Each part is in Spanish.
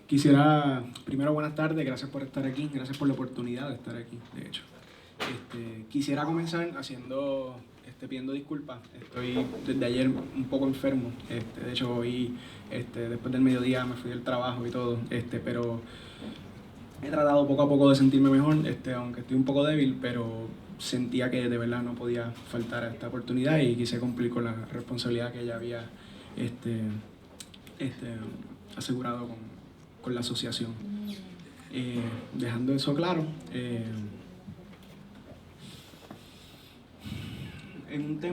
Quisiera, primero, buenas tardes, gracias por estar aquí, gracias por la oportunidad de estar aquí, de hecho. Quisiera comenzar pidiendo disculpas. Estoy desde ayer un poco enfermo. De hecho, hoy, después del mediodía me fui del trabajo y todo, pero he tratado poco a poco de sentirme mejor, aunque estoy un poco débil, pero sentía que de verdad no podía faltar a esta oportunidad y quise cumplir con la responsabilidad que ya había este, este, asegurado con la asociación. Dejando eso claro, en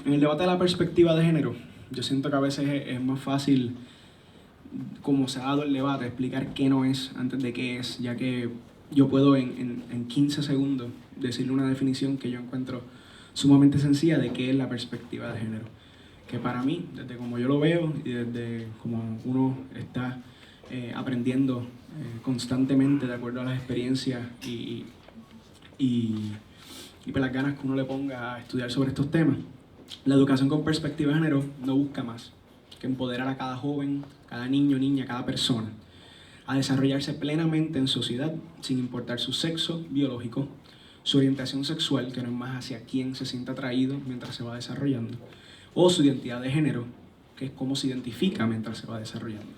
el debate de la perspectiva de género, yo siento que a veces es más fácil, como se ha dado el debate, explicar qué no es antes de qué es, ya que yo puedo en 15 segundos decirle una definición que yo encuentro sumamente sencilla de qué es la perspectiva de género. Que para mí, desde como yo lo veo y desde como uno está aprendiendo constantemente de acuerdo a las experiencias y por las ganas que uno le ponga a estudiar sobre estos temas, la educación con perspectiva de género no busca más que empoderar a cada joven, cada niño, niña, cada persona a desarrollarse plenamente en sociedad sin importar su sexo biológico, su orientación sexual, que no es más hacia quién se sienta atraído mientras se va desarrollando, o su identidad de género, que es cómo se identifica mientras se va desarrollando.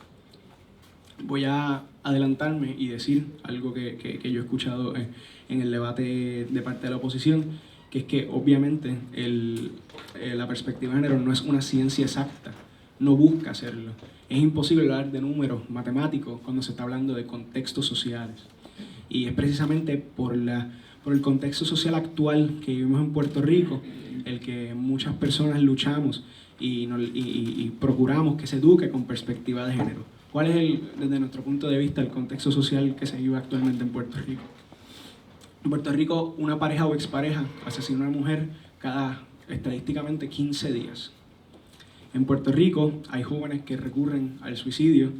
Voy a adelantarme y decir algo que yo he escuchado en el debate de parte de la oposición, que es que obviamente la perspectiva de género no es una ciencia exacta, no busca hacerlo. Es imposible hablar de números matemáticos cuando se está hablando de contextos sociales. Y es precisamente por el contexto social actual que vivimos en Puerto Rico, el que muchas personas luchamos y procuramos que se eduque con perspectiva de género. ¿Cuál es, desde nuestro punto de vista, el contexto social que se vive actualmente en Puerto Rico? En Puerto Rico, una pareja o expareja asesina a una mujer cada, estadísticamente, 15 días. En Puerto Rico hay jóvenes que recurren al suicidio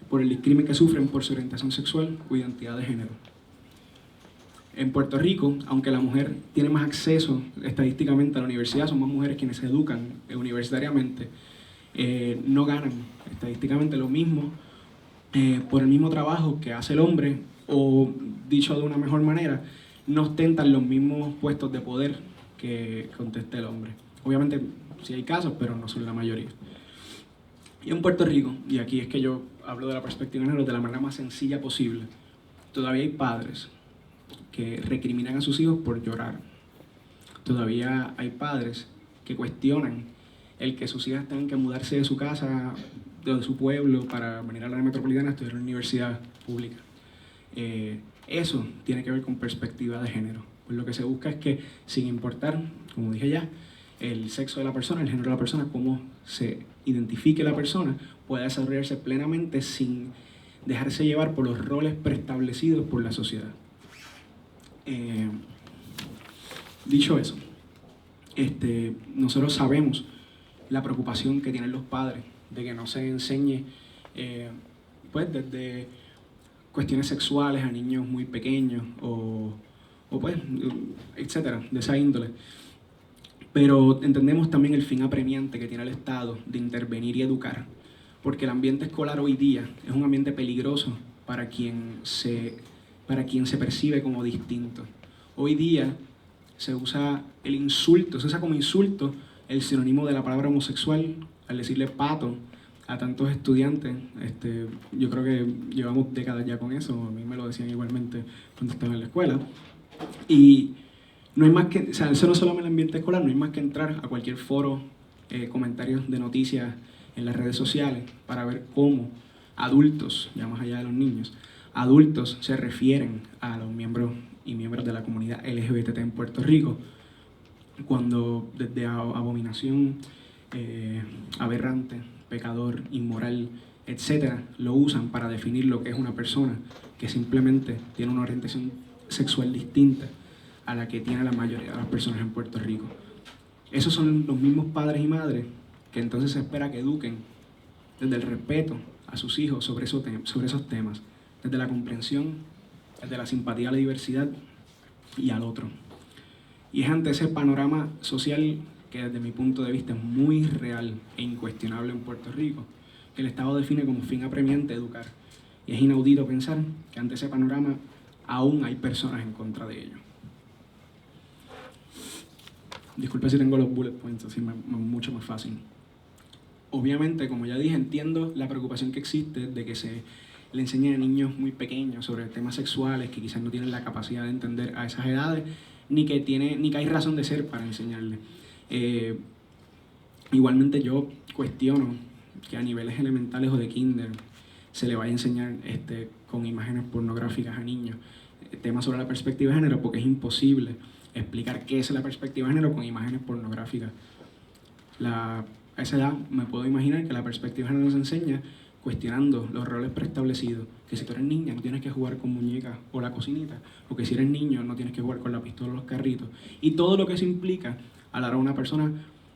por el discrimen que sufren por su orientación sexual o identidad de género. En Puerto Rico, aunque la mujer tiene más acceso estadísticamente a la universidad, son más mujeres quienes se educan universitariamente, no ganan estadísticamente lo mismo por el mismo trabajo que hace el hombre, o dicho de una mejor manera, no ostentan los mismos puestos de poder que contesta el hombre. Obviamente sí hay casos, pero no son la mayoría. Y en Puerto Rico, y aquí es que yo hablo de la perspectiva de género de la manera más sencilla posible, todavía hay padres que recriminan a sus hijos por llorar. Todavía hay padres que cuestionan el que sus hijas tengan que mudarse de su casa, de su pueblo, para venir a la metropolitana a estudiar en una universidad pública. Eso tiene que ver con perspectiva de género. Pues lo que se busca es que, sin importar, como dije ya, el sexo de la persona, el género de la persona, cómo se identifique la persona, pueda desarrollarse plenamente sin dejarse llevar por los roles preestablecidos por la sociedad. Dicho eso, nosotros sabemos la preocupación que tienen los padres de que no se enseñe pues desde cuestiones sexuales a niños muy pequeños o pues, etcétera, de esa índole. Pero entendemos también el fin apremiante que tiene el Estado de intervenir y educar, porque el ambiente escolar hoy día es un ambiente peligroso para quien se percibe como distinto. Hoy día se usa como insulto el sinónimo de la palabra homosexual al decirle pato a tantos estudiantes. Yo creo que llevamos décadas ya con eso, a mí me lo decían igualmente cuando estaba en la escuela. Y no hay más que, o sea, eso no solo en el ambiente escolar, no hay más que entrar a cualquier foro, comentarios de noticias en las redes sociales para ver cómo adultos, ya más allá de los niños, adultos se refieren a los miembros y miembros de la comunidad LGBT en Puerto Rico, cuando desde abominación, aberrante, pecador, inmoral, etcétera, lo usan para definir lo que es una persona que simplemente tiene una orientación sexual distinta a la que tiene la mayoría de las personas en Puerto Rico. Esos son los mismos padres y madres que entonces se espera que eduquen desde el respeto a sus hijos sobre esos temas, desde la comprensión, desde la simpatía a la diversidad y al otro. Y es ante ese panorama social que desde mi punto de vista es muy real e incuestionable en Puerto Rico, que el Estado define como fin apremiante educar. Y es inaudito pensar que ante ese panorama aún hay personas en contra de ello. Disculpe si tengo los bullet points, así mucho más fácil. Obviamente, como ya dije, entiendo la preocupación que existe de que se le enseñen a niños muy pequeños sobre temas sexuales que quizás no tienen la capacidad de entender a esas edades, ni que hay razón de ser para enseñarles. Igualmente yo cuestiono que a niveles elementales o de kinder se le vaya a enseñar con imágenes pornográficas a niños temas sobre la perspectiva de género, porque es imposible explicar qué es la perspectiva de género con imágenes pornográficas. A esa edad me puedo imaginar que la perspectiva de género se enseña cuestionando los roles preestablecidos, que si tú eres niña no tienes que jugar con muñecas o la cocinita, o que si eres niño no tienes que jugar con la pistola o los carritos, y todo lo que eso implica a la hora de una persona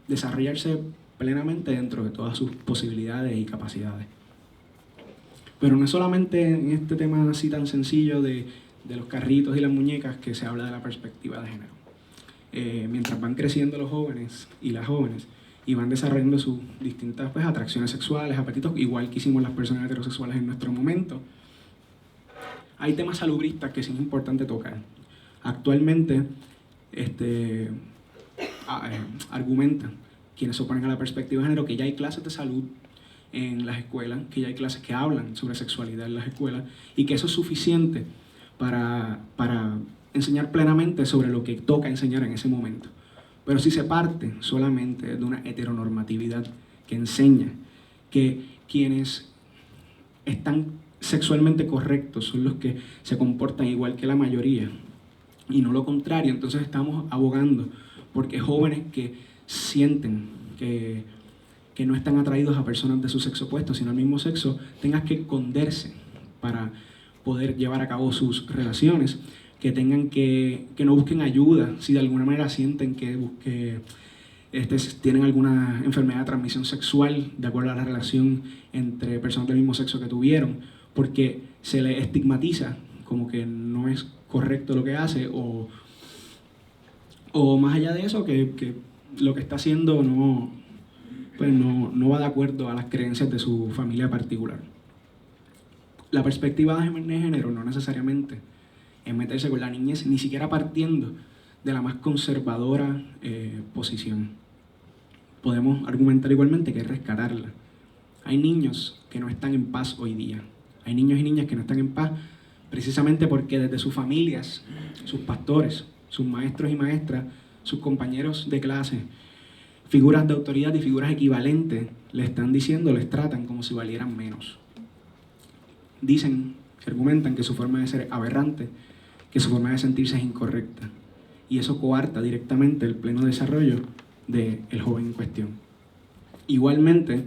desarrollarse plenamente dentro de todas sus posibilidades y capacidades. Pero no es solamente en este tema así tan sencillo de los carritos y las muñecas que se habla de la perspectiva de género. Mientras van creciendo los jóvenes y las jóvenes y van desarrollando sus distintas atracciones sexuales, apetitos, igual que hicimos las personas heterosexuales en nuestro momento, hay temas salubristas que sí es importante tocar. Actualmente argumentan quienes se oponen a la perspectiva de género que ya hay clases de salud en las escuelas, que ya hay clases que hablan sobre sexualidad en las escuelas y que eso es suficiente para enseñar plenamente sobre lo que toca enseñar en ese momento. Pero si se parte solamente de una heteronormatividad que enseña que quienes están sexualmente correctos son los que se comportan igual que la mayoría y no lo contrario, entonces estamos abogando porque jóvenes que sienten que no están atraídos a personas de su sexo opuesto, sino al mismo sexo, tengan que esconderse para poder llevar a cabo sus relaciones, que no busquen ayuda si de alguna manera sienten que tienen alguna enfermedad de transmisión sexual de acuerdo a la relación entre personas del mismo sexo que tuvieron, porque se le estigmatiza como que no es correcto lo que hace o más allá de eso, que lo que está haciendo no va de acuerdo a las creencias de su familia particular. La perspectiva de género no necesariamente es meterse con la niñez, ni siquiera partiendo de la más conservadora posición. Podemos argumentar igualmente que es rescatarla. Hay niños que no están en paz hoy día. Hay niños y niñas que no están en paz precisamente porque desde sus familias, sus pastores, sus maestros y maestras, sus compañeros de clase, figuras de autoridad y figuras equivalentes les tratan como si valieran menos. Argumentan que su forma de ser es aberrante, que su forma de sentirse es incorrecta. Y eso coarta directamente el pleno desarrollo del joven en cuestión. Igualmente,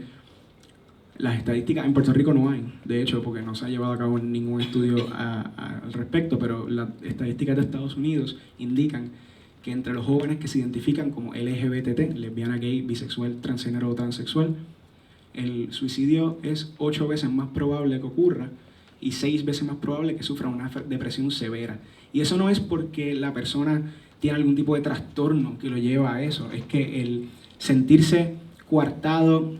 las estadísticas en Puerto Rico no hay, de hecho, porque no se ha llevado a cabo ningún estudio al respecto, pero las estadísticas de Estados Unidos indican que entre los jóvenes que se identifican como LGBT, lesbiana, gay, bisexual, transgénero o transexual, el suicidio es 8 veces más probable que ocurra y 6 veces más probable que sufra una depresión severa. Y eso no es porque la persona tiene algún tipo de trastorno que lo lleva a eso, es que el sentirse coartado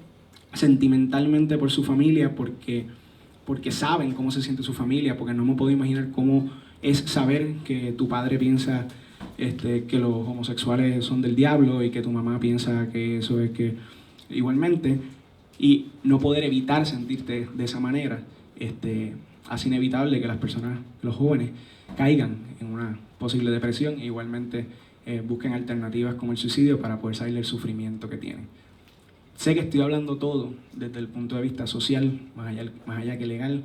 sentimentalmente por su familia, porque saben cómo se siente su familia, porque no me puedo imaginar cómo es saber que tu padre piensa que los homosexuales son del diablo y que tu mamá piensa que eso es que igualmente, y no poder evitar sentirte de esa manera, hace inevitable que las personas, los jóvenes, caigan en una posible depresión e igualmente busquen alternativas como el suicidio para poder salir del sufrimiento que tienen. Sé que estoy hablando todo desde el punto de vista social, más allá que legal,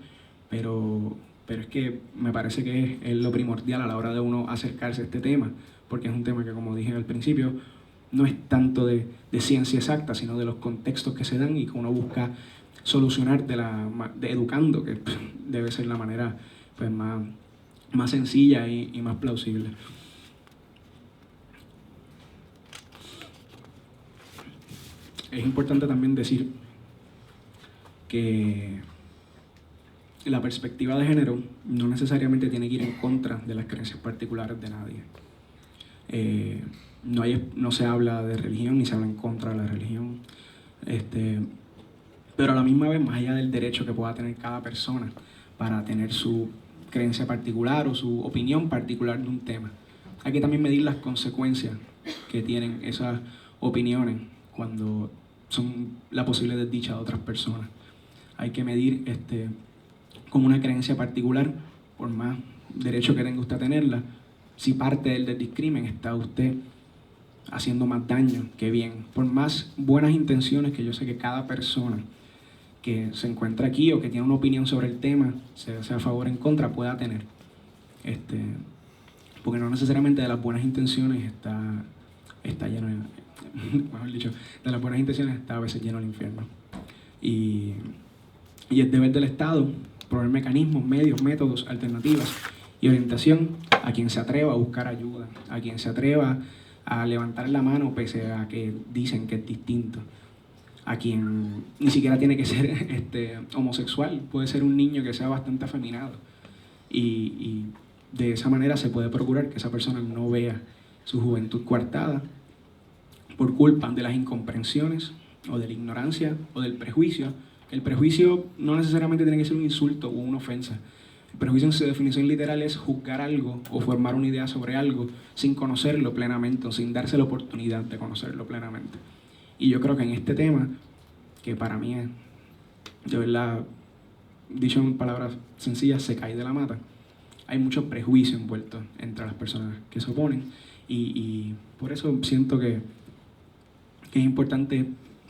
pero es que me parece que es lo primordial a la hora de uno acercarse a este tema, porque es un tema que, como dije al principio, no es tanto de ciencia exacta, sino de los contextos que se dan y que uno busca solucionar de educando, que debe ser la manera pues, más sencilla y más plausible. Es importante también decir que la perspectiva de género no necesariamente tiene que ir en contra de las creencias particulares de nadie. No se habla de religión ni se habla en contra de la religión. pero a la misma vez más allá del derecho que pueda tener cada persona para tener su creencia particular o su opinión particular de un tema. Hay que también medir las consecuencias que tienen esas opiniones cuando son la posible desdicha de otras personas. Hay que medir como una creencia particular, por más derecho que tenga usted a tenerla, si parte del discrimen está usted haciendo más daño que bien. Por más buenas intenciones que yo sé que cada persona que se encuentra aquí o que tiene una opinión sobre el tema, sea a favor o en contra, pueda tener. Porque no necesariamente de las buenas intenciones está lleno, mejor dicho, de las buenas intenciones está a veces lleno el infierno. Y es deber del Estado proveer mecanismos, medios, métodos, alternativas y orientación a quien se atreva a buscar ayuda, a quien se atreva a levantar la mano pese a que dicen que es distinto, a quien ni siquiera tiene que ser homosexual, puede ser un niño que sea bastante afeminado y de esa manera se puede procurar que esa persona no vea su juventud coartada por culpa de las incomprensiones o de la ignorancia o del prejuicio. El prejuicio no necesariamente tiene que ser un insulto o una ofensa. El prejuicio en su definición literal es juzgar algo o formar una idea sobre algo sin conocerlo plenamente o sin darse la oportunidad de conocerlo plenamente. Y yo creo que en este tema, que para mí es, de verdad, dicho en palabras sencillas, se cae de la mata, hay mucho prejuicio envuelto entre las personas que se oponen y por eso siento que es importante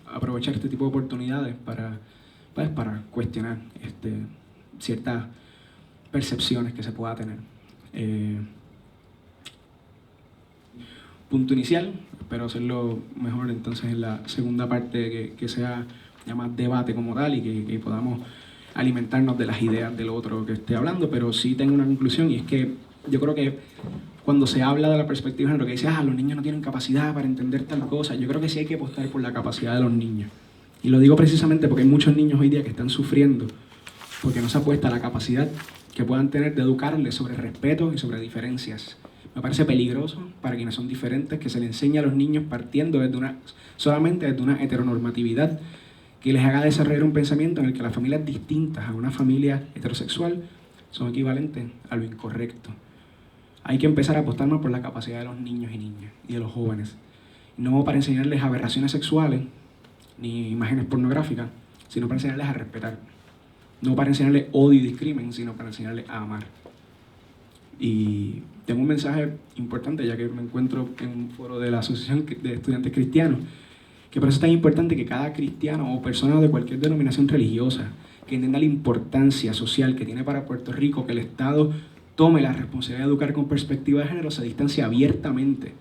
aprovechar este tipo de oportunidades para cuestionar ciertas percepciones que se pueda tener. Punto inicial, espero hacerlo mejor entonces en la segunda parte, que sea ya más debate como tal y que podamos alimentarnos de las ideas del otro que esté hablando, pero sí tengo una conclusión y es que yo creo que cuando se habla de la perspectiva de género, que dice, los niños no tienen capacidad para entender tal cosa, yo creo que sí hay que apostar por la capacidad de los niños. Y lo digo precisamente porque hay muchos niños hoy día que están sufriendo porque no se apuesta a la capacidad que puedan tener de educarles sobre respeto y sobre diferencias. Me parece peligroso para quienes son diferentes que se les enseñe a los niños partiendo solamente desde una heteronormatividad que les haga desarrollar un pensamiento en el que las familias distintas a una familia heterosexual son equivalentes a lo incorrecto. Hay que empezar a apostar más por la capacidad de los niños y niñas y de los jóvenes. No para enseñarles aberraciones sexuales ni imágenes pornográficas, sino para enseñarles a respetar. No para enseñarles odio y discrimen, sino para enseñarles a amar. Y tengo un mensaje importante, ya que me encuentro en un foro de la Asociación de Estudiantes Cristianos, que por eso es tan importante que cada cristiano o persona de cualquier denominación religiosa que entienda la importancia social que tiene para Puerto Rico que el Estado tome la responsabilidad de educar con perspectiva de género, se distancia abiertamente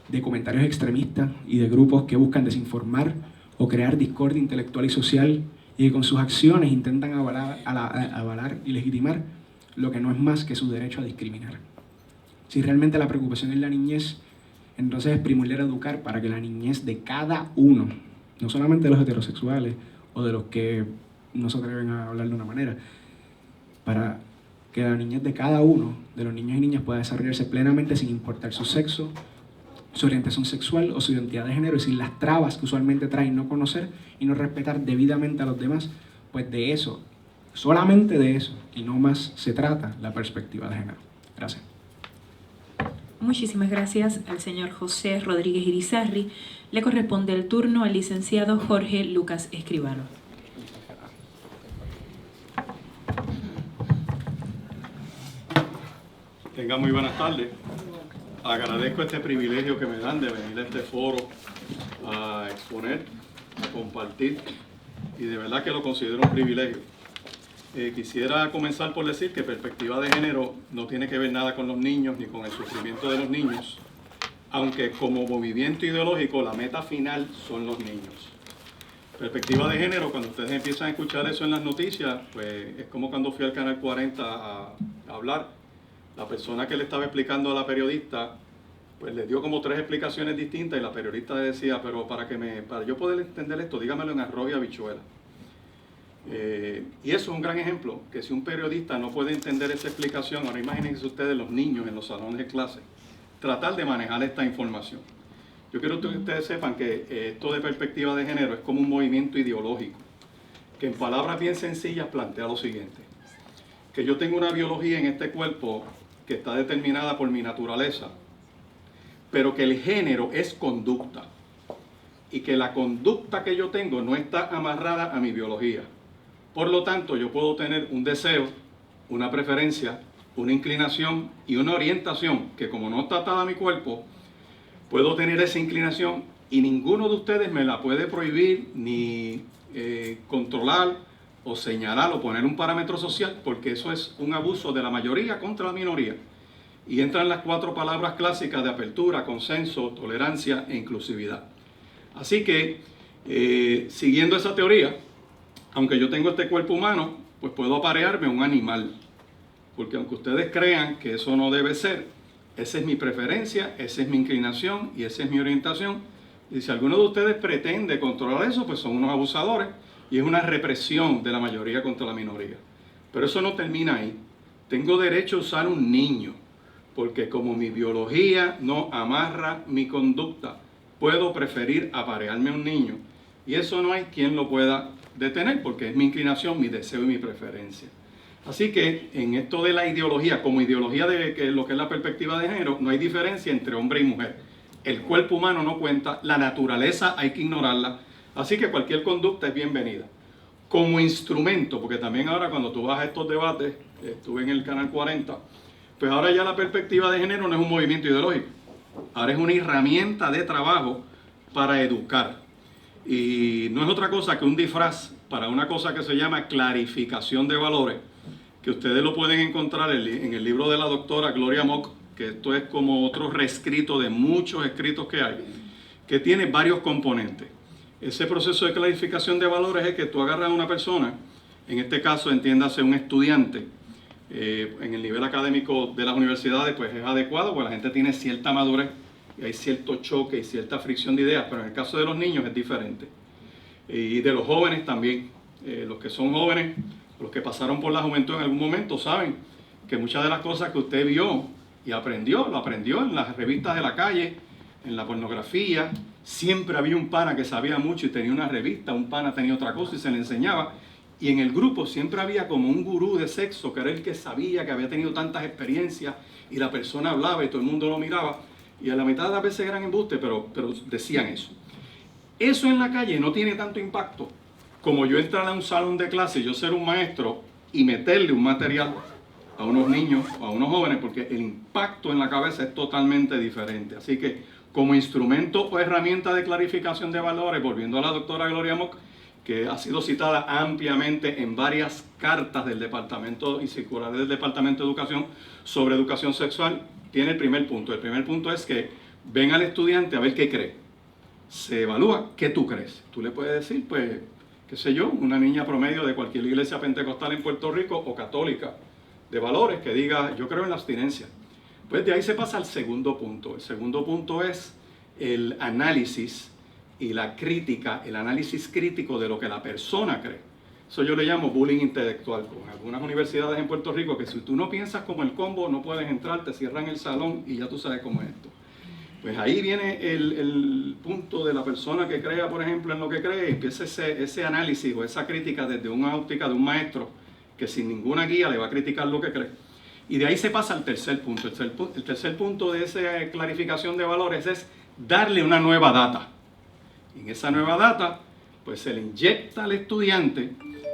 de comentarios extremistas y de grupos que buscan desinformar o crear discordia intelectual y social y que con sus acciones intentan avalar y legitimar lo que no es más que su derecho a discriminar. Si realmente la preocupación es la niñez, entonces es primordial educar para que la niñez de cada uno, no solamente de los heterosexuales o de los que no se atreven a hablar de una manera, para que la niñez de cada uno, de los niños y niñas, pueda desarrollarse plenamente sin importar su sexo, su orientación sexual o su identidad de género y sin las trabas que usualmente traen no conocer y no respetar debidamente a los demás, pues de eso, solamente de eso, y no más se trata la perspectiva de género. Gracias. Muchísimas gracias al señor José Rodríguez Irizarry. Le corresponde el turno al licenciado Jorge Lucas Escribano. Tengan muy buenas tardes. Agradezco este privilegio que me dan de venir a este foro a exponer, a compartir, y de verdad que lo considero un privilegio. Quisiera comenzar por decir que perspectiva de género no tiene que ver nada con los niños ni con el sufrimiento de los niños, aunque como movimiento ideológico la meta final son los niños. Perspectiva de género, cuando ustedes empiezan a escuchar eso en las noticias, pues es como cuando fui al Canal 40 a hablar. La persona que le estaba explicando a la periodista, pues le dio como 3 explicaciones distintas y la periodista le decía, pero para yo poder entender esto, dígamelo en arroz y habichuela. Y eso es un gran ejemplo, que si un periodista no puede entender esa explicación, ahora imagínense ustedes los niños en los salones de clase, tratar de manejar esta información. Yo quiero que ustedes sepan que esto de perspectiva de género es como un movimiento ideológico. que en palabras bien sencillas plantea lo siguiente: que yo tengo una biología en este cuerpo que está determinada por mi naturaleza, pero que el género es conducta, y que la conducta que yo tengo no está amarrada a mi biología. Por lo tanto, yo puedo tener un deseo, una preferencia, una inclinación y una orientación que, como no está atada a mi cuerpo, puedo tener esa inclinación y ninguno de ustedes me la puede prohibir ni controlar o señalar o poner un parámetro social, porque eso es un abuso de la mayoría contra la minoría. Y entran las 4 palabras clásicas de apertura, consenso, tolerancia e inclusividad. Así que, siguiendo esa teoría, aunque yo tengo este cuerpo humano, pues puedo aparearme a un animal. Porque aunque ustedes crean que eso no debe ser, esa es mi preferencia, esa es mi inclinación y esa es mi orientación. Y si alguno de ustedes pretende controlar eso, pues son unos abusadores y es una represión de la mayoría contra la minoría. Pero eso no termina ahí. Tengo derecho a usar un niño, porque como mi biología no amarra mi conducta, puedo preferir aparearme a un niño. Y eso no hay quien lo pueda detener, porque es mi inclinación, mi deseo y mi preferencia. Así que en esto de la ideología, como ideología de lo que es la perspectiva de género, no hay diferencia entre hombre y mujer. El cuerpo humano no cuenta, la naturaleza hay que ignorarla, así que cualquier conducta es bienvenida. Como instrumento, porque también ahora cuando tú vas a estos debates, estuve en el Canal 40, pues ahora ya la perspectiva de género no es un movimiento ideológico, ahora es una herramienta de trabajo para educar. Y no es otra cosa que un disfraz para una cosa que se llama clarificación de valores, que ustedes lo pueden encontrar en el libro de la doctora Gloria Mock, que esto es como otro reescrito de muchos escritos que hay, que tiene varios componentes. Ese proceso de clarificación de valores es que tú agarras a una persona, en este caso entiéndase un estudiante, en el nivel académico de las universidades pues es adecuado, porque la gente tiene cierta madurez, y hay cierto choque y cierta fricción de ideas, pero en el caso de los niños es diferente. Y de los jóvenes también, los que son jóvenes, los que pasaron por la juventud en algún momento saben que muchas de las cosas que usted vio y aprendió, lo aprendió en las revistas de la calle, en la pornografía. Siempre había un pana que sabía mucho y tenía una revista, un pana tenía otra cosa y se le enseñaba. Y en el grupo siempre había como un gurú de sexo, que era el que sabía, que había tenido tantas experiencias, y la persona hablaba y todo el mundo lo miraba. Y a la mitad de las veces eran embustes, pero decían eso. Eso en la calle no tiene tanto impacto como yo entrar a un salón de clase, yo ser un maestro y meterle un material a unos niños o a unos jóvenes, porque el impacto en la cabeza es totalmente diferente. Así que como instrumento o herramienta de clarificación de valores, volviendo a la doctora Gloria Mock, que ha sido citada ampliamente en varias cartas del departamento y circulares del Departamento de Educación sobre educación sexual, tiene el primer punto. El primer punto es que ven al estudiante a ver qué cree. Se evalúa qué tú crees. Tú le puedes decir, pues, qué sé yo, una niña promedio de cualquier iglesia pentecostal en Puerto Rico o católica de valores que diga, yo creo en la abstinencia. Pues de ahí se pasa al segundo punto. El segundo punto es el análisis y la crítica, el análisis crítico de lo que la persona cree. Eso yo le llamo bullying intelectual. Con algunas universidades en Puerto Rico que si tú no piensas como el combo no puedes entrar, te cierran el salón y ya tú sabes cómo es esto. Pues ahí viene el punto de la persona que crea, por ejemplo, en lo que cree, empieza ese análisis o esa crítica desde una óptica de un maestro que sin ninguna guía le va a criticar lo que cree. Y de ahí se pasa al tercer punto. El tercer punto de esa clarificación de valores es darle una nueva data. Y en esa nueva data, pues se le inyecta al estudiante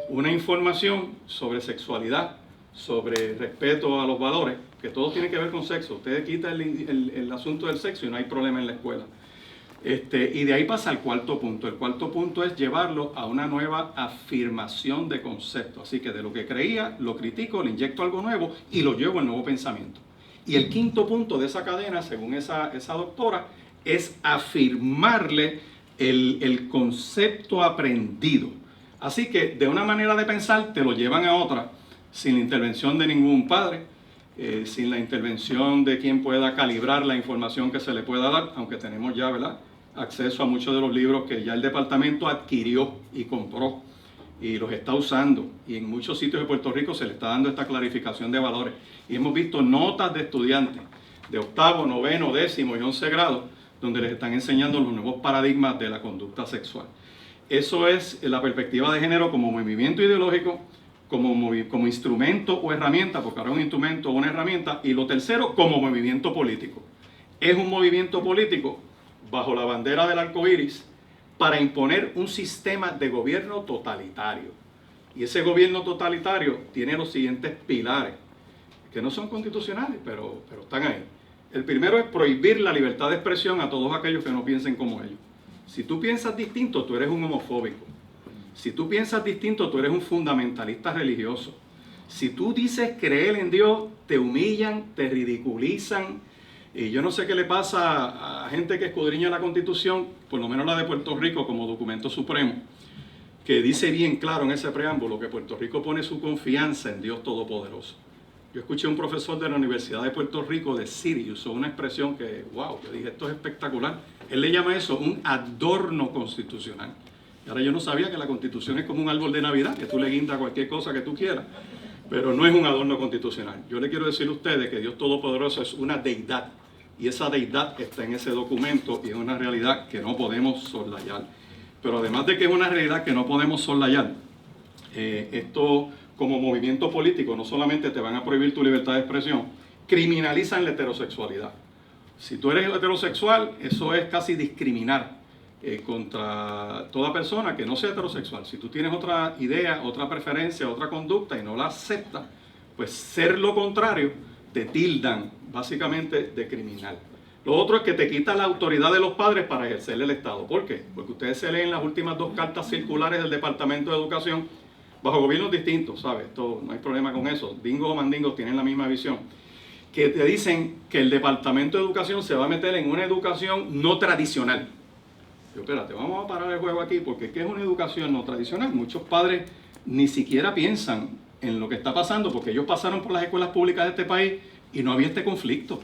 una información sobre sexualidad, sobre respeto a los valores, que todo tiene que ver con sexo. Usted quita el asunto del sexo y no hay problema en la escuela. Y de ahí pasa al cuarto punto. El cuarto punto es llevarlo a una nueva afirmación de concepto. Así que de lo que creía, lo critico, le inyecto algo nuevo y lo llevo al nuevo pensamiento. Y el quinto punto de esa cadena, según esa doctora, es afirmarle el concepto aprendido. Así que de una manera de pensar te lo llevan a otra, sin la intervención de ningún padre, sin la intervención de quien pueda calibrar la información que se le pueda dar, aunque tenemos ya, ¿verdad?, acceso a muchos de los libros que ya el departamento adquirió y compró y los está usando. Y en muchos sitios de Puerto Rico se le está dando esta clarificación de valores. Y hemos visto notas de estudiantes de octavo, noveno, décimo y 11 grado, donde les están enseñando los nuevos paradigmas de la conducta sexual. Eso es la perspectiva de género como movimiento ideológico, como instrumento o herramienta, porque ahora es un instrumento o una herramienta, y lo tercero, como movimiento político. Es un movimiento político bajo la bandera del arco iris para imponer un sistema de gobierno totalitario. Y ese gobierno totalitario tiene los siguientes pilares, que no son constitucionales, pero están ahí. El primero es prohibir la libertad de expresión a todos aquellos que no piensen como ellos. Si tú piensas distinto, tú eres un homofóbico. Si tú piensas distinto, tú eres un fundamentalista religioso. Si tú dices creer en Dios, te humillan, te ridiculizan. Y yo no sé qué le pasa a gente que escudriña la Constitución, por lo menos la de Puerto Rico como documento supremo, que dice bien claro en ese preámbulo que Puerto Rico pone su confianza en Dios Todopoderoso. Yo escuché a un profesor de la Universidad de Puerto Rico decir, y usó una expresión que, wow, yo dije, esto es espectacular. Él le llama eso un adorno constitucional. Y ahora yo no sabía que la Constitución es como un árbol de Navidad, que tú le guindas cualquier cosa que tú quieras, pero no es un adorno constitucional. Yo le quiero decir a ustedes que Dios Todopoderoso es una deidad, y esa deidad está en ese documento y es una realidad que no podemos soslayar. Pero además de que es una realidad que no podemos soslayar, esto como movimiento político no solamente te van a prohibir tu libertad de expresión, criminalizan la heterosexualidad. Si tú eres heterosexual, eso es casi discriminar contra toda persona que no sea heterosexual. Si tú tienes otra idea, otra preferencia, otra conducta y no la aceptas, pues ser lo contrario te tildan básicamente de criminal. Lo otro es que te quita la autoridad de los padres para ejercer el Estado. ¿Por qué? Porque ustedes se leen las últimas 2 cartas circulares del Departamento de Educación bajo gobiernos distintos, ¿sabes? Esto, no hay problema con eso. Dingos o mandingos tienen la misma visión. Que te dicen que el Departamento de Educación se va a meter en una educación no tradicional. Yo, espérate, vamos a parar el juego aquí, porque ¿qué es una educación no tradicional? Muchos padres ni siquiera piensan en lo que está pasando, porque ellos pasaron por las escuelas públicas de este país y no había este conflicto.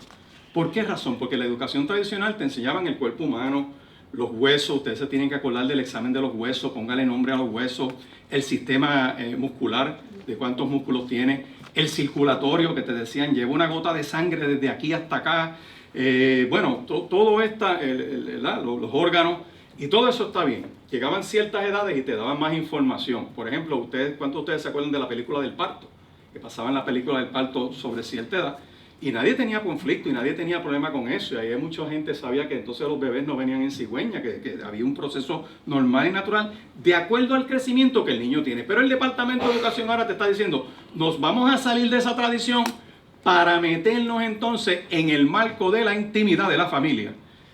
¿Por qué razón? Porque la educación tradicional te enseñaban el cuerpo humano, los huesos, ustedes se tienen que acordar del examen de los huesos, póngale nombre a los huesos, el sistema muscular, de cuántos músculos tiene, el circulatorio que te decían, lleva una gota de sangre desde aquí hasta acá, todo esto, los órganos, y todo eso está bien. Llegaban ciertas edades y te daban más información. Por ejemplo, ¿cuántos de ustedes se acuerdan de la película del parto? Que pasaban la película del parto sobre cierta edad. Y nadie tenía conflicto y nadie tenía problema con eso. Y ahí mucha gente sabía que entonces los bebés no venían en cigüeña, que había un proceso normal y natural de acuerdo al crecimiento que el niño tiene. Pero el Departamento de Educación ahora te está diciendo, nos vamos a salir de esa tradición para meternos entonces en el marco de la intimidad de la familia.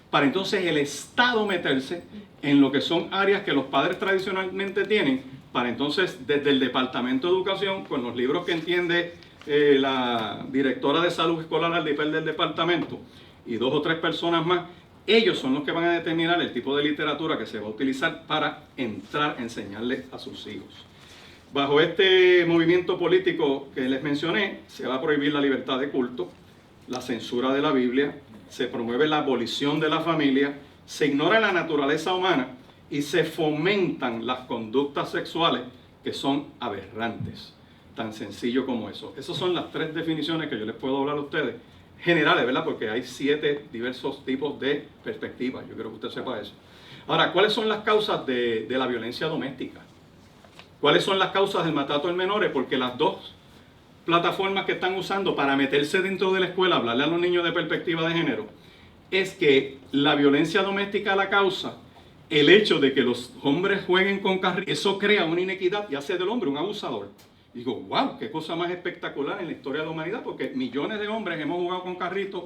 Para entonces el Estado meterse en lo que son áreas que los padres tradicionalmente tienen, para entonces desde el Departamento de Educación, con los libros que entiende la directora de salud escolar al nivel del departamento y 2 o 3 personas más, ellos son los que van a determinar el tipo de literatura que se va a utilizar para entrar a enseñarle a sus hijos. Bajo este movimiento político que les mencioné, se va a prohibir la libertad de culto, la censura de la Biblia, se promueve la abolición de la familia, se ignora la naturaleza humana y se fomentan las conductas sexuales que son aberrantes. Tan sencillo como eso. Esas son las 3 definiciones que yo les puedo hablar a ustedes, generales, ¿verdad? Porque hay 7 diversos tipos de perspectivas. Yo quiero que usted sepa eso. Ahora, ¿cuáles son las causas de la violencia doméstica? ¿Cuáles son las causas del maltrato en menores? Porque las 2 plataformas que están usando para meterse dentro de la escuela, hablarle a los niños de perspectiva de género, es que la violencia doméstica la causa el hecho de que los hombres jueguen con carritos. Eso crea una inequidad y hace del hombre un abusador. Digo, wow, qué cosa más espectacular en la historia de la humanidad, porque millones de hombres hemos jugado con carritos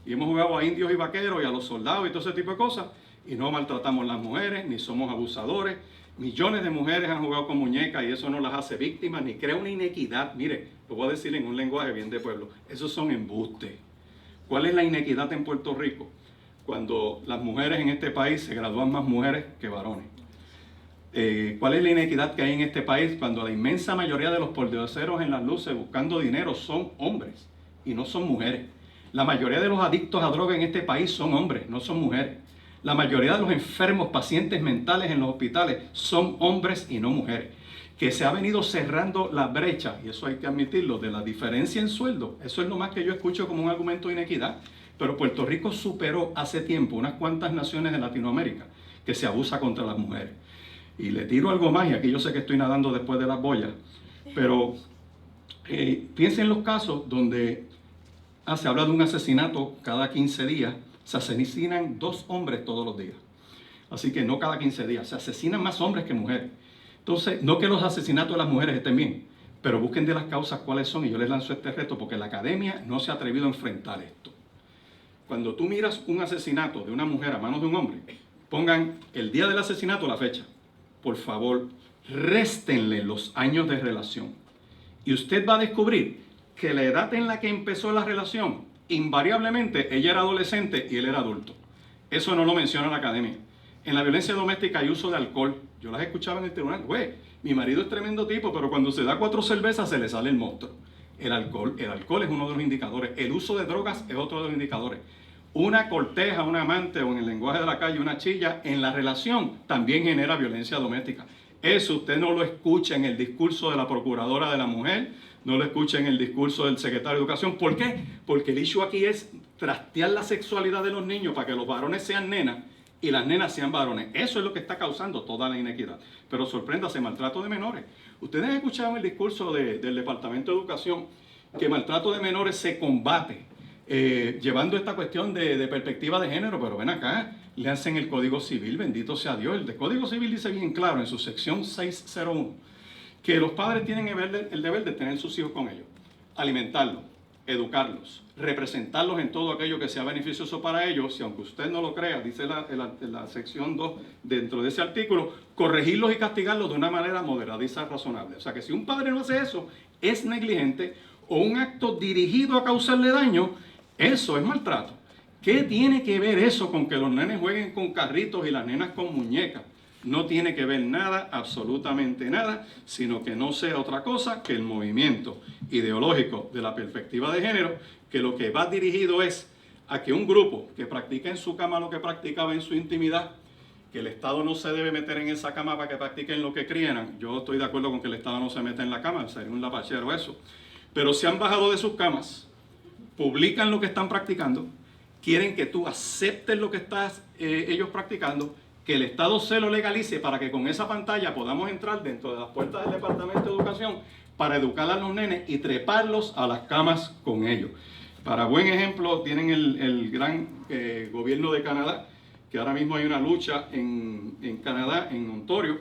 y hemos jugado a indios y vaqueros y a los soldados y todo ese tipo de cosas, y no maltratamos a las mujeres, ni somos abusadores. Millones de mujeres han jugado con muñecas y eso no las hace víctimas, ni crea una inequidad. Mire, lo voy a decir en un lenguaje bien de pueblo, esos son embustes. ¿Cuál es la inequidad en Puerto Rico? Cuando las mujeres en este país se gradúan más mujeres que varones. ¿Cuál es la inequidad que hay en este país cuando la inmensa mayoría de los pordioseros en las luces buscando dinero son hombres y no son mujeres? La mayoría de los adictos a droga en este país son hombres, no son mujeres. La mayoría de los enfermos, pacientes mentales en los hospitales son hombres y no mujeres. Que se ha venido cerrando la brecha, y eso hay que admitirlo, de la diferencia en sueldo. Eso es lo más que yo escucho como un argumento de inequidad. Pero Puerto Rico superó hace tiempo unas cuantas naciones de Latinoamérica que se abusa contra las mujeres. Y le tiro algo más, y aquí yo sé que estoy nadando después de las boyas, pero piensen en los casos donde se habla de un asesinato cada 15 días, se asesinan 2 hombres todos los días. Así que no cada 15 días, se asesinan más hombres que mujeres. Entonces, no que los asesinatos de las mujeres estén bien, pero busquen de las causas cuáles son, y yo les lanzo este reto porque la academia no se ha atrevido a enfrentar esto. Cuando tú miras un asesinato de una mujer a manos de un hombre, pongan el día del asesinato, la fecha. Por favor, réstenle los años de relación. Y usted va a descubrir que la edad en la que empezó la relación, invariablemente ella era adolescente y él era adulto. Eso no lo menciona la academia. En la violencia doméstica hay uso de alcohol. Yo las escuchaba en el tribunal. Güey, mi marido es tremendo tipo, pero cuando se da 4 cervezas se le sale el monstruo. El alcohol es uno de los indicadores. El uso de drogas es otro de los indicadores. Una corteja, un amante, o en el lenguaje de la calle, una chilla, en la relación también genera violencia doméstica. Eso usted no lo escucha en el discurso de la procuradora de la mujer, no lo escucha en el discurso del secretario de Educación. ¿Por qué? Porque el issue aquí es trastear la sexualidad de los niños para que los varones sean nenas y las nenas sean varones. Eso es lo que está causando toda la inequidad. Pero sorpréndase, maltrato de menores. Ustedes han escuchado en el discurso del Departamento de Educación que maltrato de menores se combate llevando esta cuestión de perspectiva de género, pero ven acá, le hacen el Código Civil, bendito sea Dios. El Código Civil dice bien claro en su sección 601 que los padres tienen el deber de tener sus hijos con ellos, alimentarlos, educarlos, representarlos en todo aquello que sea beneficioso para ellos, y aunque usted no lo crea, dice la sección 2 dentro de ese artículo, corregirlos y castigarlos de una manera moderadiza y razonable. O sea que si un padre no hace eso, es negligente o un acto dirigido a causarle daño, eso es maltrato. ¿Qué tiene que ver eso con que los nenes jueguen con carritos y las nenas con muñecas? No tiene que ver nada, absolutamente nada, sino que no sea otra cosa que el movimiento ideológico de la perspectiva de género, que lo que va dirigido es a que un grupo que practica en su cama lo que practicaba en su intimidad, que el Estado no se debe meter en esa cama para que practiquen lo que crían. Yo estoy de acuerdo con que el Estado no se meta en la cama, sería un lapachero eso. Pero se han bajado de sus camas, publican lo que están practicando, quieren que tú aceptes lo que estás ellos practicando, que el Estado se lo legalice para que con esa pantalla podamos entrar dentro de las puertas del Departamento de Educación para educar a los nenes y treparlos a las camas con ellos. Para buen ejemplo tienen el gran gobierno de Canadá, que ahora mismo hay una lucha en Canadá, en Ontario,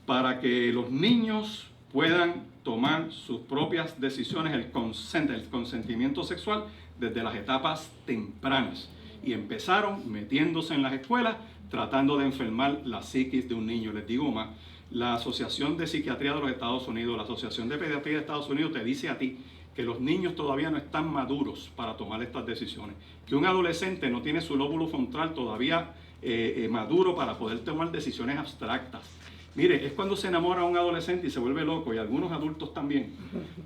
para que los niños puedan tomar sus propias decisiones, el consentimiento sexual desde las etapas tempranas. Y empezaron metiéndose en las escuelas, tratando de enfermar la psiquis de un niño. Les digo más, la Asociación de Psiquiatría de los Estados Unidos, la Asociación de Pediatría de Estados Unidos te dice a ti que los niños todavía no están maduros para tomar estas decisiones, que un adolescente no tiene su lóbulo frontal todavía maduro para poder tomar decisiones abstractas. Mire, es cuando se enamora a un adolescente y se vuelve loco, y algunos adultos también.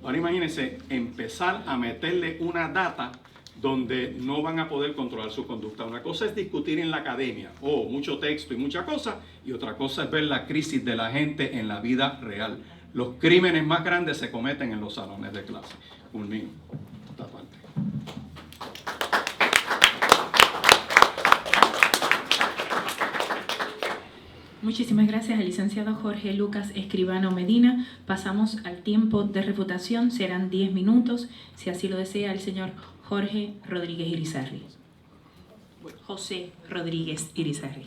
Ahora imagínense empezar a meterle una data donde no van a poder controlar su conducta. Una cosa es discutir en la academia, mucho texto y mucha cosa, y otra cosa es ver la crisis de la gente en la vida real. Los crímenes más grandes se cometen en los salones de clase. Culmino esta parte. Muchísimas gracias al licenciado Jorge Lucas Escribano Medina. Pasamos al tiempo de refutación, serán 10 minutos, si así lo desea el señor Jorge Rodríguez Irizarry. José Rodríguez Irizarry.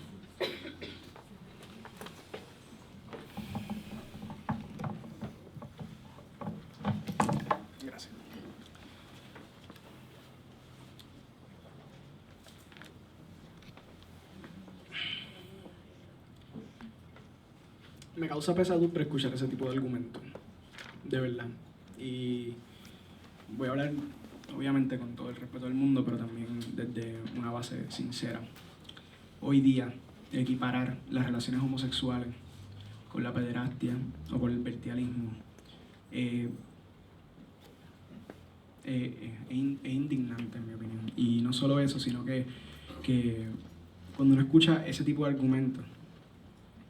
Gracias. Me causa pesadumbre escuchar ese tipo de argumentos, de verdad. Y voy a hablar, obviamente, con todo el respeto del mundo, pero también desde una base sincera. Hoy día, equiparar las relaciones homosexuales con la pederastia o con el bestialismo es indignante, en mi opinión. Y no solo eso, sino que cuando uno escucha ese tipo de argumentos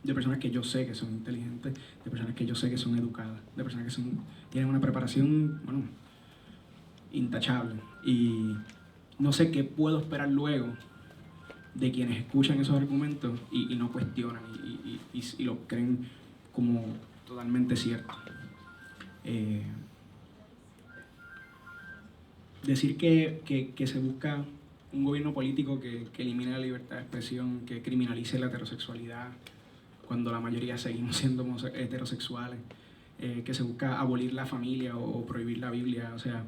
de personas que yo sé que son inteligentes, de personas que yo sé que son educadas, de personas que tienen una preparación, intachable, y no sé qué puedo esperar luego de quienes escuchan esos argumentos y no cuestionan y los creen como totalmente ciertos. Decir que se busca un gobierno político que elimine la libertad de expresión, que criminalice la heterosexualidad, cuando la mayoría seguimos siendo heterosexuales, que se busca abolir la familia o prohibir la Biblia. O sea,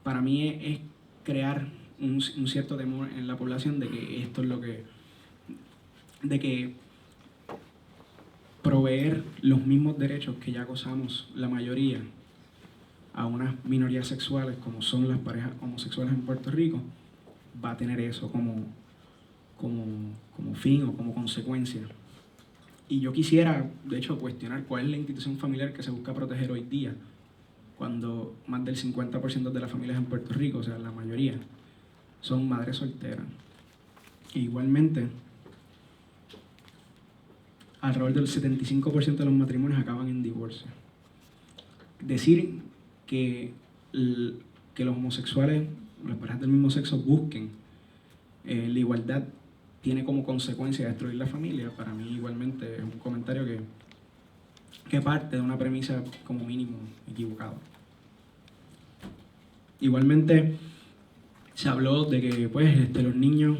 para mí es crear un cierto temor en la población de que esto es lo que... de que proveer los mismos derechos que ya gozamos la mayoría a unas minorías sexuales como son las parejas homosexuales en Puerto Rico, va a tener eso como fin o como consecuencia. Y yo quisiera, de hecho, cuestionar cuál es la institución familiar que se busca proteger hoy día, cuando más del 50% de las familias en Puerto Rico, o sea, la mayoría, son madres solteras. E igualmente, alrededor del 75% de los matrimonios acaban en divorcio. Decir que los homosexuales, las parejas del mismo sexo busquen la igualdad tiene como consecuencia destruir la familia, para mí igualmente es un comentario que parte de una premisa como mínimo equivocada. Igualmente se habló de que pues, los niños,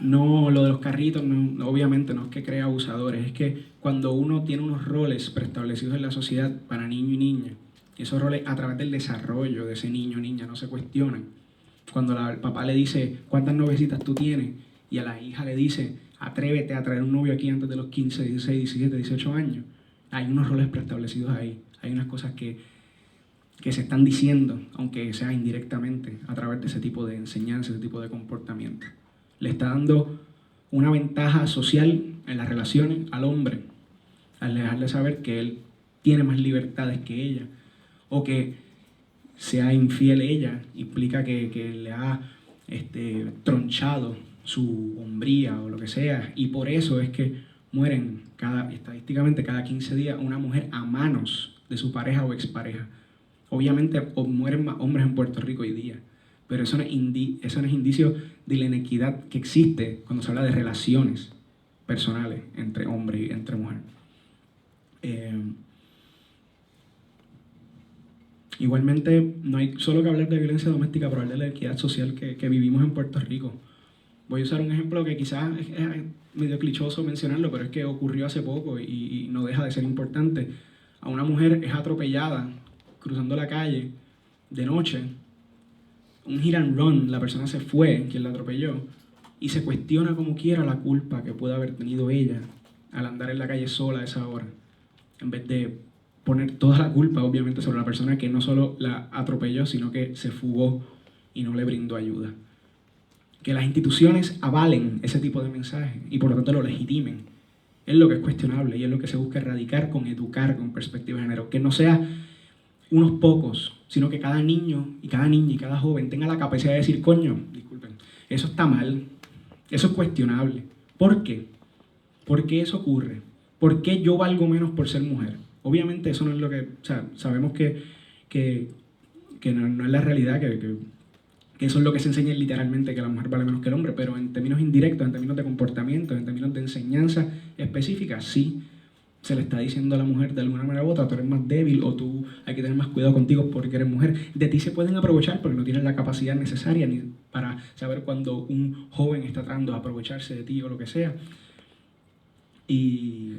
no, lo de los carritos, no, obviamente no es que crea abusadores, es que cuando uno tiene unos roles preestablecidos en la sociedad para niño y niña, y esos roles a través del desarrollo de ese niño o niña no se cuestionan. Cuando el papá le dice, ¿cuántas novecitas tú tienes? Y a la hija le dice, atrévete a traer un novio aquí antes de los 15, 16, 17, 18 años. Hay unos roles preestablecidos ahí, hay unas cosas que se están diciendo, aunque sea indirectamente, a través de ese tipo de enseñanza, ese tipo de comportamiento. Le está dando una ventaja social en las relaciones al hombre, al dejarle saber que él tiene más libertades que ella, o que sea infiel ella, implica que le ha tronchado su hombría o lo que sea, y por eso es que mueren estadísticamente cada 15 días una mujer a manos de su pareja o expareja. Obviamente mueren más hombres en Puerto Rico hoy día, pero eso no es indicio de la inequidad que existe cuando se habla de relaciones personales entre hombre y entre mujer. Igualmente, no hay solo que hablar de violencia doméstica para hablar de la equidad social que vivimos en Puerto Rico. Voy a usar un ejemplo que quizás es medio clichoso mencionarlo, pero es que ocurrió hace poco y no deja de ser importante. A una mujer es atropellada cruzando la calle de noche, un hit and run, la persona se fue, quien la atropelló, y se cuestiona como quiera la culpa que puede haber tenido ella al andar en la calle sola a esa hora, en vez de poner toda la culpa, obviamente, sobre la persona que no solo la atropelló, sino que se fugó y no le brindó ayuda. Que las instituciones avalen ese tipo de mensajes y por lo tanto lo legitimen, es lo que es cuestionable y es lo que se busca erradicar con educar con perspectiva de género. Que no sea unos pocos, sino que cada niño y cada niña y cada joven tenga la capacidad de decir, coño, disculpen, eso está mal, eso es cuestionable. ¿Por qué? ¿Por qué eso ocurre? ¿Por qué yo valgo menos por ser mujer? Obviamente eso no es lo que, o sea, sabemos que no es la realidad, que eso es lo que se enseña literalmente, que la mujer vale menos que el hombre, pero en términos indirectos, en términos de comportamiento, en términos de enseñanza específica, sí se le está diciendo a la mujer de alguna manera u otra, tú eres más débil o tú hay que tener más cuidado contigo porque eres mujer. De ti se pueden aprovechar porque no tienes la capacidad necesaria ni para saber cuando un joven está tratando de aprovecharse de ti o lo que sea. Y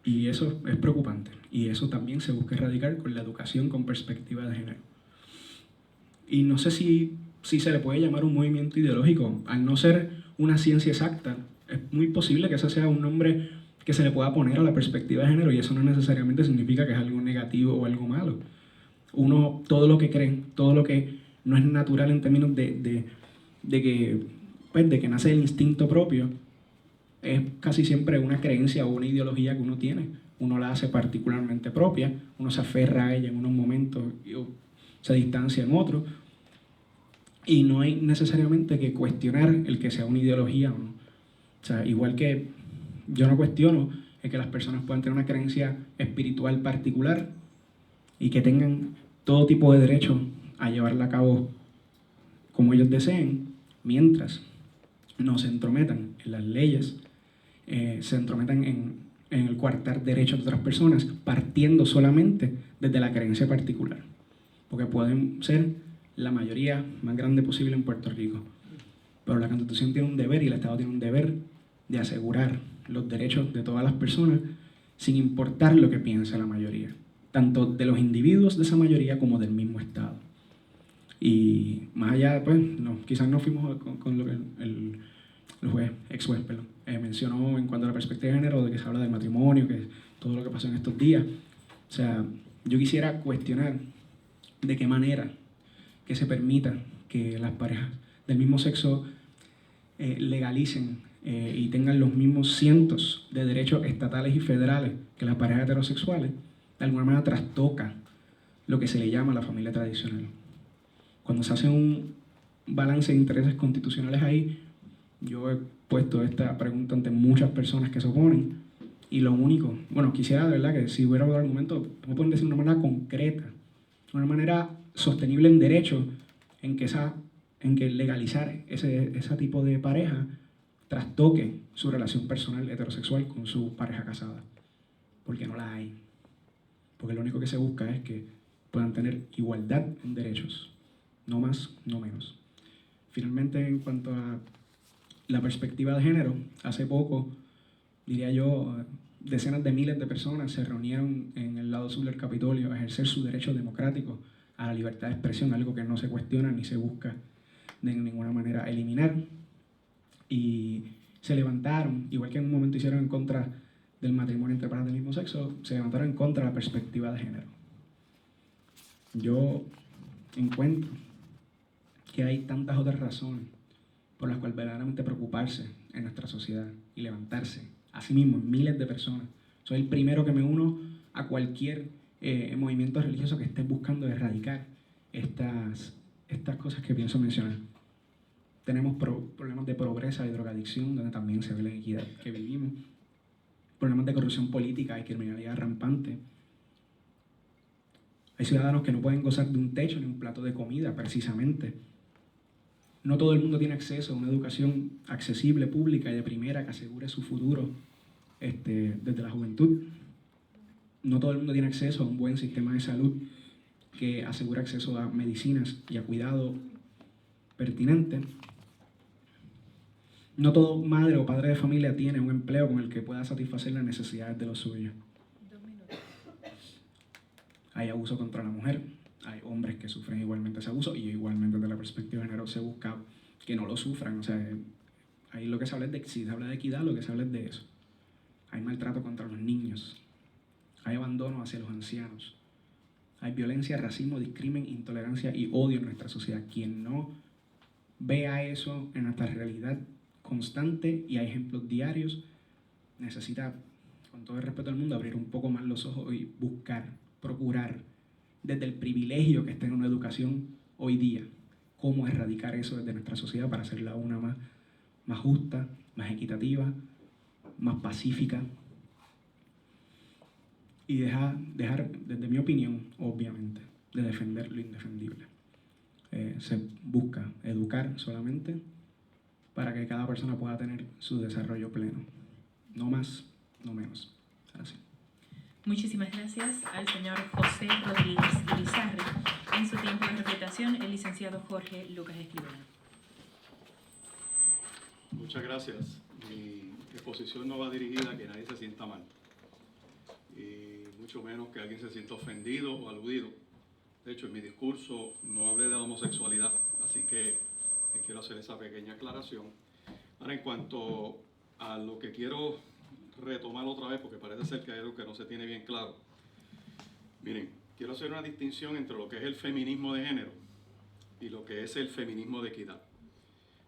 eso es preocupante. Y eso también se busca erradicar con la educación con perspectiva de género. Y no sé si se le puede llamar un movimiento ideológico. Al no ser una ciencia exacta, es muy posible que ese sea un nombre que se le pueda poner a la perspectiva de género, y eso no necesariamente significa que es algo negativo o algo malo. Uno, todo lo que cree, todo lo que no es natural en términos de que nace el instinto propio, es casi siempre una creencia o una ideología que uno tiene. Uno la hace particularmente propia, uno se aferra a ella en unos momentos y se distancia en otros, y no hay necesariamente que cuestionar el que sea una ideología o no. O sea, igual que yo no cuestiono el que las personas puedan tener una creencia espiritual particular y que tengan todo tipo de derecho a llevarla a cabo como ellos deseen, mientras no se entrometan en las leyes, se entrometan en el coartar derechos de otras personas, partiendo solamente desde la creencia particular. Porque pueden ser la mayoría más grande posible en Puerto Rico. Pero la Constitución tiene un deber y el Estado tiene un deber de asegurar los derechos de todas las personas sin importar lo que piense la mayoría, tanto de los individuos de esa mayoría como del mismo Estado. Y más allá, pues, quizás no fuimos con lo que el juez, ex-juez, perdón, mencionó en cuanto a la perspectiva de género, de que se habla del matrimonio, que todo lo que pasó en estos días. O sea, yo quisiera cuestionar de qué manera que se permita que las parejas del mismo sexo legalicen y tengan los mismos cientos de derechos estatales y federales que las parejas heterosexuales, de alguna manera trastoca lo que se le llama la familia tradicional. Cuando se hace un balance de intereses constitucionales ahí, yo he puesto esta pregunta ante muchas personas que se oponen, y lo único, bueno, quisiera de verdad que si hubiera un argumento, ¿cómo pueden decir de una manera concreta, de una manera sostenible en derecho, en que legalizar ese tipo de pareja trastoque su relación personal heterosexual con su pareja casada? Porque no la hay. Porque lo único que se busca es que puedan tener igualdad en derechos, no más, no menos. Finalmente, en cuanto a la perspectiva de género, hace poco, diría yo, decenas de miles de personas se reunieron en el lado sur del Capitolio a ejercer su derecho democrático a la libertad de expresión, algo que no se cuestiona ni se busca de ninguna manera eliminar. Y se levantaron, igual que en un momento hicieron en contra del matrimonio entre parejas del mismo sexo, se levantaron en contra de la perspectiva de género. Yo encuentro que hay tantas otras razones por las cuales verdaderamente preocuparse en nuestra sociedad y levantarse, asimismo, en miles de personas. Soy el primero que me uno a cualquier movimiento religioso que esté buscando erradicar estas cosas que pienso mencionar. Tenemos problemas de pobreza y drogadicción, donde también se ve la inequidad que vivimos. Problemas de corrupción política y criminalidad rampante. Hay ciudadanos que no pueden gozar de un techo ni un plato de comida, precisamente. No todo el mundo tiene acceso a una educación accesible, pública y de primera que asegure su futuro desde la juventud. No todo el mundo tiene acceso a un buen sistema de salud que asegure acceso a medicinas y a cuidado pertinente. No todo madre o padre de familia tiene un empleo con el que pueda satisfacer las necesidades de los suyos. Hay abuso contra la mujer, hay hombres que sufren igualmente ese abuso y igualmente desde la perspectiva de género se busca que no lo sufran. O sea, ahí lo que se habla es de, si se habla de equidad, lo que se habla es de eso. Hay maltrato contra los niños, hay abandono hacia los ancianos, hay violencia, racismo, discrimen, intolerancia y odio en nuestra sociedad. Quien no vea eso en nuestra realidad constante, y hay ejemplos diarios, necesita, con todo el respeto del mundo, abrir un poco más los ojos y buscar, procurar, desde el privilegio que está en una educación hoy día, cómo erradicar eso desde nuestra sociedad para hacerla una más justa, más equitativa, más pacífica, y dejar, desde mi opinión, obviamente, de defender lo indefendible. Se busca educar solamente para que cada persona pueda tener su desarrollo pleno. No más, no menos. Gracias. Muchísimas gracias al señor José Rodríguez Irizarry. En su tiempo de refutación, el licenciado Jorge Lucas Escribano. Muchas gracias. Mi exposición no va dirigida a que nadie se sienta mal, y mucho menos que alguien se sienta ofendido o aludido. De hecho, en mi discurso no hablé de la homosexualidad, así que quiero hacer esa pequeña aclaración. Ahora, en cuanto a lo que quiero retomar otra vez, porque parece ser que hay algo que no se tiene bien claro. Miren, quiero hacer una distinción entre lo que es el feminismo de género y lo que es el feminismo de equidad.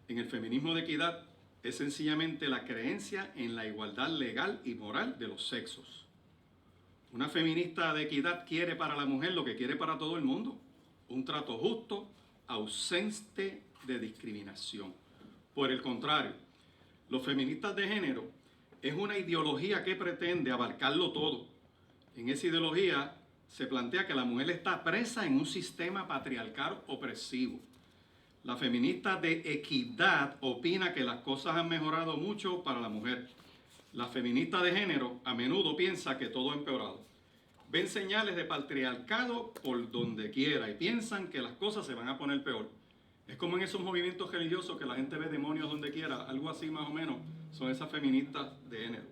En el feminismo de equidad es sencillamente la creencia en la igualdad legal y moral de los sexos. Una feminista de equidad quiere para la mujer lo que quiere para todo el mundo: un trato justo, ausente de discriminación. Por el contrario, los feministas de género es una ideología que pretende abarcarlo todo. En esa ideología se plantea que la mujer está presa en un sistema patriarcal opresivo. La feminista de equidad opina que las cosas han mejorado mucho para la mujer. La feminista de género a menudo piensa que todo ha empeorado. Ven señales de patriarcado por donde quiera y piensan que las cosas se van a poner peor. Es como en esos movimientos religiosos que la gente ve demonios donde quiera, algo así más o menos son esas feministas de género.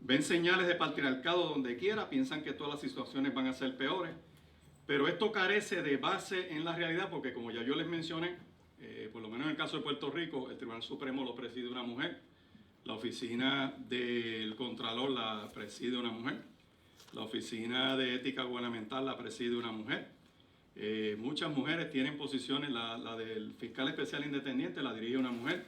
Ven señales de patriarcado donde quiera, piensan que todas las situaciones van a ser peores, pero esto carece de base en la realidad porque, como ya yo les mencioné, por lo menos en el caso de Puerto Rico, el Tribunal Supremo lo preside una mujer, la oficina del Contralor la preside una mujer, la oficina de ética gubernamental la preside una mujer. Muchas mujeres tienen posiciones, la del fiscal especial independiente la dirige una mujer.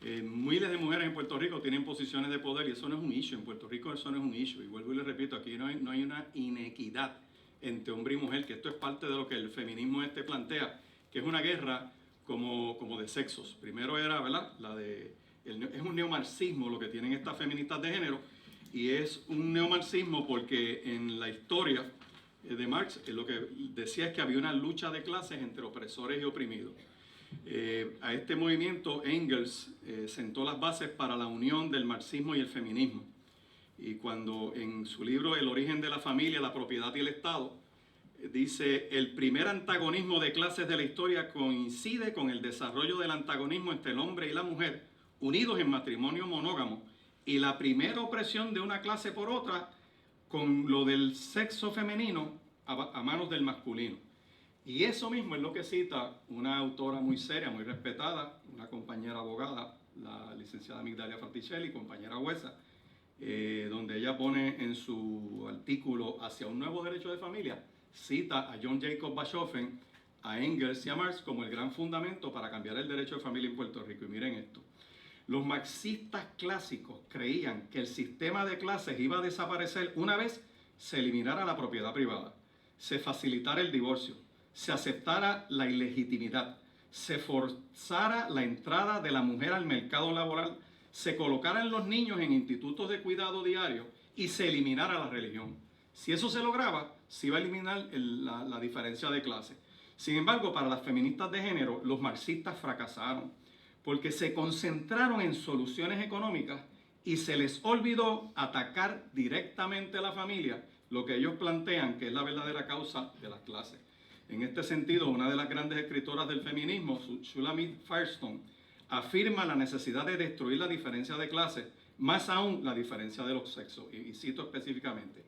Miles de mujeres en Puerto Rico tienen posiciones de poder y eso no es un issue. En Puerto Rico eso no es un issue. Y vuelvo y les repito, aquí no hay una inequidad entre hombre y mujer, que esto es parte de lo que el feminismo plantea, que es una guerra como de sexos. Primero era, ¿verdad? Es un neomarxismo lo que tienen estas feministas de género, y es un neomarxismo porque en la historia de Marx lo que decía es que había una lucha de clases entre opresores y oprimidos. A este movimiento Engels sentó las bases para la unión del marxismo y el feminismo. Y cuando en su libro El origen de la familia, la propiedad y el Estado, dice: el primer antagonismo de clases de la historia coincide con el desarrollo del antagonismo entre el hombre y la mujer, unidos en matrimonio monógamo, y la primera opresión de una clase por otra con lo del sexo femenino a manos del masculino. Y eso mismo es lo que cita una autora muy seria, muy respetada, una compañera abogada, la licenciada Migdalia Fraticelli, compañera jueza, donde ella pone en su artículo Hacia un nuevo derecho de familia, cita a John Jacob Bashofen, a Engels y a Marx como el gran fundamento para cambiar el derecho de familia en Puerto Rico. Y miren esto: los marxistas clásicos creían que el sistema de clases iba a desaparecer una vez se eliminara la propiedad privada, se facilitara el divorcio, se aceptara la ilegitimidad, se forzara la entrada de la mujer al mercado laboral, se colocaran los niños en institutos de cuidado diario y se eliminara la religión. Si eso se lograba, se iba a eliminar la diferencia de clase. Sin embargo, para las feministas de género, los marxistas fracasaron porque se concentraron en soluciones económicas y se les olvidó atacar directamente a la familia, lo que ellos plantean que es la verdadera causa de las clases. En este sentido, una de las grandes escritoras del feminismo, Shulamit Firestone, afirma la necesidad de destruir la diferencia de clases, más aún la diferencia de los sexos. Y cito específicamente: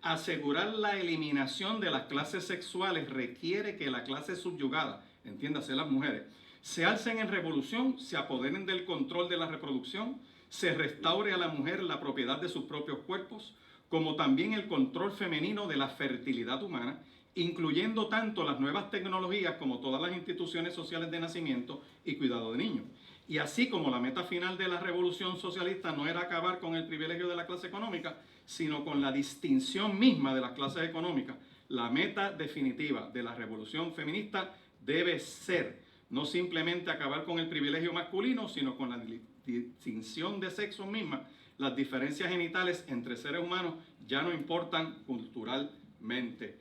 asegurar la eliminación de las clases sexuales requiere que la clase subyugada, entiéndase las mujeres, se alcen en revolución, se apoderen del control de la reproducción, se restaure a la mujer la propiedad de sus propios cuerpos, como también el control femenino de la fertilidad humana, incluyendo tanto las nuevas tecnologías como todas las instituciones sociales de nacimiento y cuidado de niños. Y así como la meta final de la revolución socialista no era acabar con el privilegio de la clase económica, sino con la distinción misma de las clases económicas, la meta definitiva de la revolución feminista debe ser no simplemente acabar con el privilegio masculino, sino con la distinción de sexo misma. Las diferencias genitales entre seres humanos ya no importan culturalmente.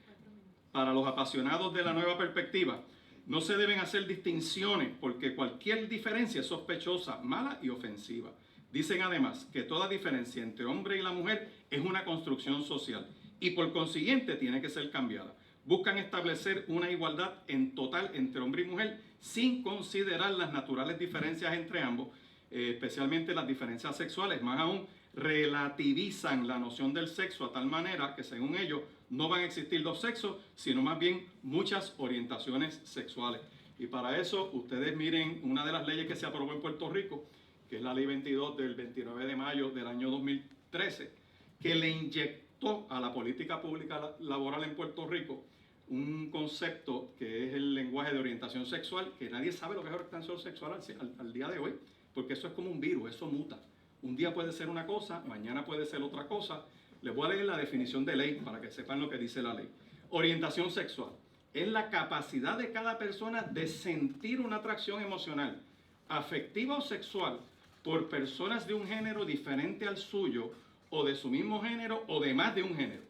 Para los apasionados de la nueva perspectiva, no se deben hacer distinciones porque cualquier diferencia es sospechosa, mala y ofensiva. Dicen además que toda diferencia entre hombre y la mujer es una construcción social y por consiguiente tiene que ser cambiada. Buscan establecer una igualdad en total entre hombre y mujer sin considerar las naturales diferencias entre ambos, especialmente las diferencias sexuales. Más aún, relativizan la noción del sexo a tal manera que, según ellos, no van a existir dos sexos, sino más bien muchas orientaciones sexuales. Y para eso, ustedes miren una de las leyes que se aprobó en Puerto Rico, que es la Ley 22 del 29 de mayo del año 2013, que le inyectó a la política pública laboral en Puerto Rico un concepto que es el lenguaje de orientación sexual, que nadie sabe lo que es orientación sexual al día de hoy, porque eso es como un virus, eso muta. Un día puede ser una cosa, mañana puede ser otra cosa. Les voy a leer la definición de ley para que sepan lo que dice la ley. Orientación sexual es la capacidad de cada persona de sentir una atracción emocional, afectiva o sexual por personas de un género diferente al suyo o de su mismo género o de más de un género,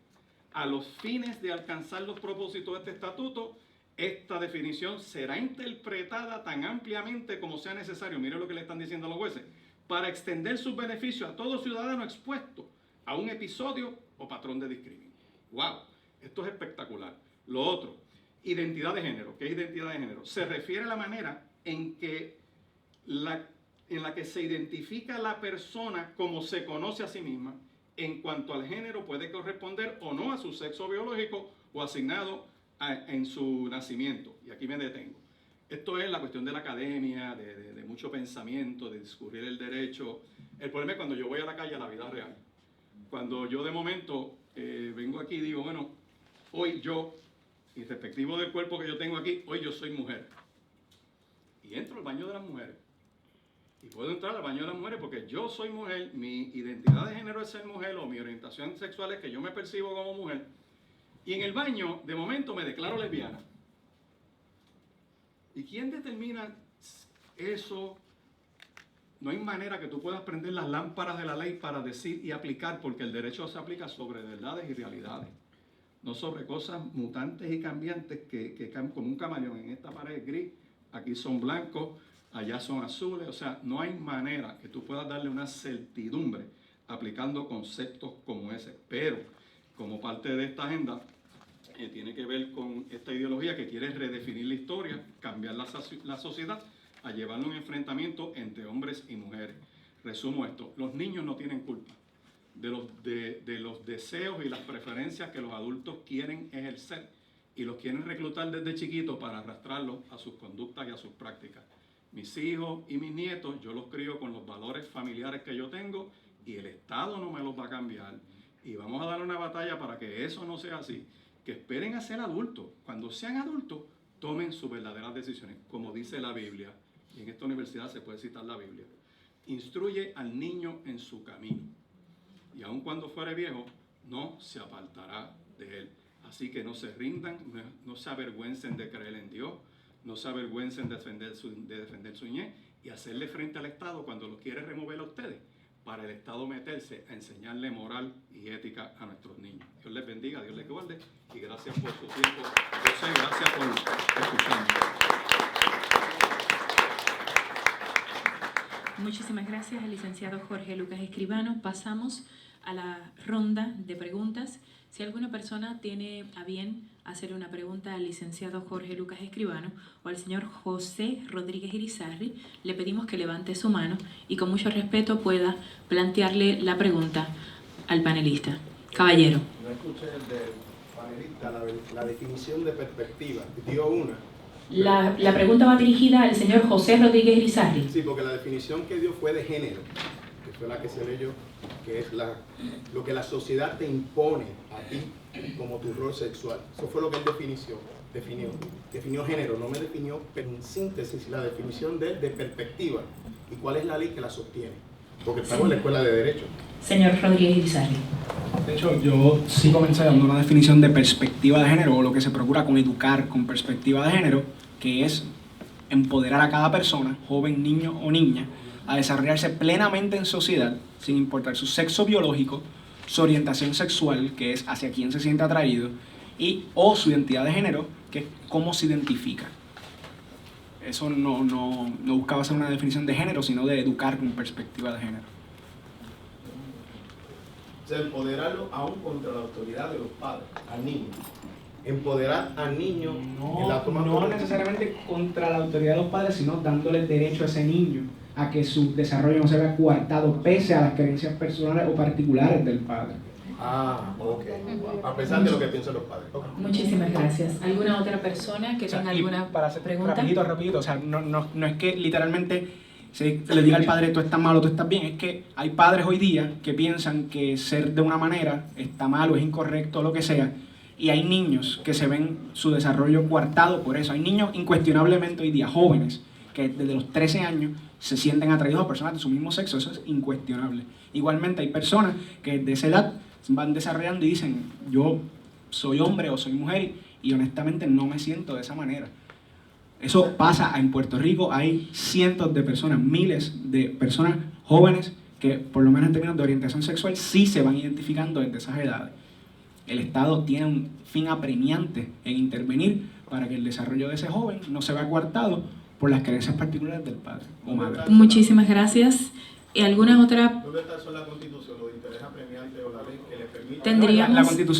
a los fines de alcanzar los propósitos de este estatuto, esta definición será interpretada tan ampliamente como sea necesario, mire lo que le están diciendo a los jueces, para extender sus beneficios a todo ciudadano expuesto a un episodio o patrón de discriminación. ¡Wow! Esto es espectacular. Lo otro, identidad de género. ¿Qué es identidad de género? Se refiere a la manera en la que se identifica la persona como se conoce a sí misma, en cuanto al género puede corresponder o no a su sexo biológico o asignado en su nacimiento. Y aquí me detengo. Esto es la cuestión de la academia, de mucho pensamiento, de discurrir el derecho. El problema es cuando yo voy a la calle, a la vida real. Cuando yo de momento vengo aquí y digo, bueno, hoy yo, y respectivo del cuerpo que yo tengo aquí, hoy yo soy mujer. Y entro al baño de las mujeres. Y puedo entrar al baño de las mujeres porque yo soy mujer, mi identidad de género es ser mujer o mi orientación sexual es que yo me percibo como mujer. Y en el baño, de momento, me declaro lesbiana. ¿Y quién determina eso? No hay manera que tú puedas prender las lámparas de la ley para decir y aplicar, porque el derecho se aplica sobre verdades y realidades, no sobre cosas mutantes y cambiantes que caen como un camaleón. En esta pared es gris, aquí son blancos, allá son azules. O sea, no hay manera que tú puedas darle una certidumbre aplicando conceptos como ese. Pero, como parte de esta agenda, tiene que ver con esta ideología que quiere redefinir la historia, cambiar la sociedad, a llevarlo a un enfrentamiento entre hombres y mujeres. Resumo esto: los niños no tienen culpa de los deseos y las preferencias que los adultos quieren ejercer y los quieren reclutar desde chiquitos para arrastrarlos a sus conductas y a sus prácticas. Mis hijos y mis nietos, yo los crío con los valores familiares que yo tengo y el Estado no me los va a cambiar. Y vamos a dar una batalla para que eso no sea así. Que esperen a ser adultos. Cuando sean adultos, tomen sus verdaderas decisiones, como dice la Biblia. Y en esta universidad se puede citar la Biblia. Instruye al niño en su camino, y aun cuando fuere viejo, no se apartará de él. Así que no se rindan, no se avergüencen de creer en Dios, no se avergüencen de defender su niñez y hacerle frente al Estado cuando lo quiere remover a ustedes, para el Estado meterse a enseñarle moral y ética a nuestros niños. Dios les bendiga, Dios les guarde, y gracias por su tiempo. José, gracias por escucharme. Muchísimas gracias al licenciado Jorge Lucas Escribano. Pasamos a la ronda de preguntas. Si alguna persona tiene a bien hacer una pregunta al licenciado Jorge Lucas Escribano o al señor José Rodríguez Irizarry, le pedimos que levante su mano y con mucho respeto pueda plantearle la pregunta al panelista. Caballero. No escuché el del panelista, la definición de perspectiva. Dio una. La pregunta va dirigida al señor José Rodríguez Irizarry. Sí, porque la definición que dio fue de género, que fue la que se leyó, que es lo que la sociedad te impone a ti como tu rol sexual. Eso fue lo que él definió género, no me definió, pero en síntesis la definición de perspectiva y cuál es la ley que la sostiene, porque estamos en la escuela de Derecho. Señor Rodríguez Irizarry. De hecho, yo sí comencé dando una definición de perspectiva de género, o lo que se procura con educar con perspectiva de género, que es empoderar a cada persona, joven, niño o niña, a desarrollarse plenamente en sociedad, sin importar su sexo biológico, su orientación sexual, que es hacia quién se siente atraído, o su identidad de género, que es cómo se identifica. Eso no buscaba hacer una definición de género, sino de educar con perspectiva de género. O sea, empoderarlo aún contra la autoridad de los padres, al niño. Empoderar al niño en la toma no necesariamente contra la autoridad de los padres, sino dándole derecho a ese niño a que su desarrollo no se vea coartado pese a las creencias personales o particulares del padre. Ah, ok. A pesar de lo que piensan los padres. Okay. Muchísimas gracias. ¿Alguna otra persona que tenga alguna para hacer pregunta? Rapidito, o sea, no es que literalmente se le diga al padre tú estás mal o tú estás bien, es que hay padres hoy día que piensan que ser de una manera está mal o es incorrecto o lo que sea, y hay niños que se ven su desarrollo coartado por eso. Hay niños incuestionablemente hoy día, jóvenes, que desde los 13 años se sienten atraídos a personas de su mismo sexo. Eso es incuestionable. Igualmente hay personas que desde esa edad van desarrollando y dicen yo soy hombre o soy mujer y honestamente no me siento de esa manera. Eso pasa en Puerto Rico. Hay cientos de personas, miles de personas jóvenes que por lo menos en términos de orientación sexual sí se van identificando desde esas edades. El Estado tiene un fin apremiante en intervenir para que el desarrollo de ese joven no se vea coartado por las creencias particulares del padre o madre. Muchísimas gracias. ¿Y alguna otra? ¿Dónde está eso en la Constitución, lo de interés apremiante o la ley que le permite?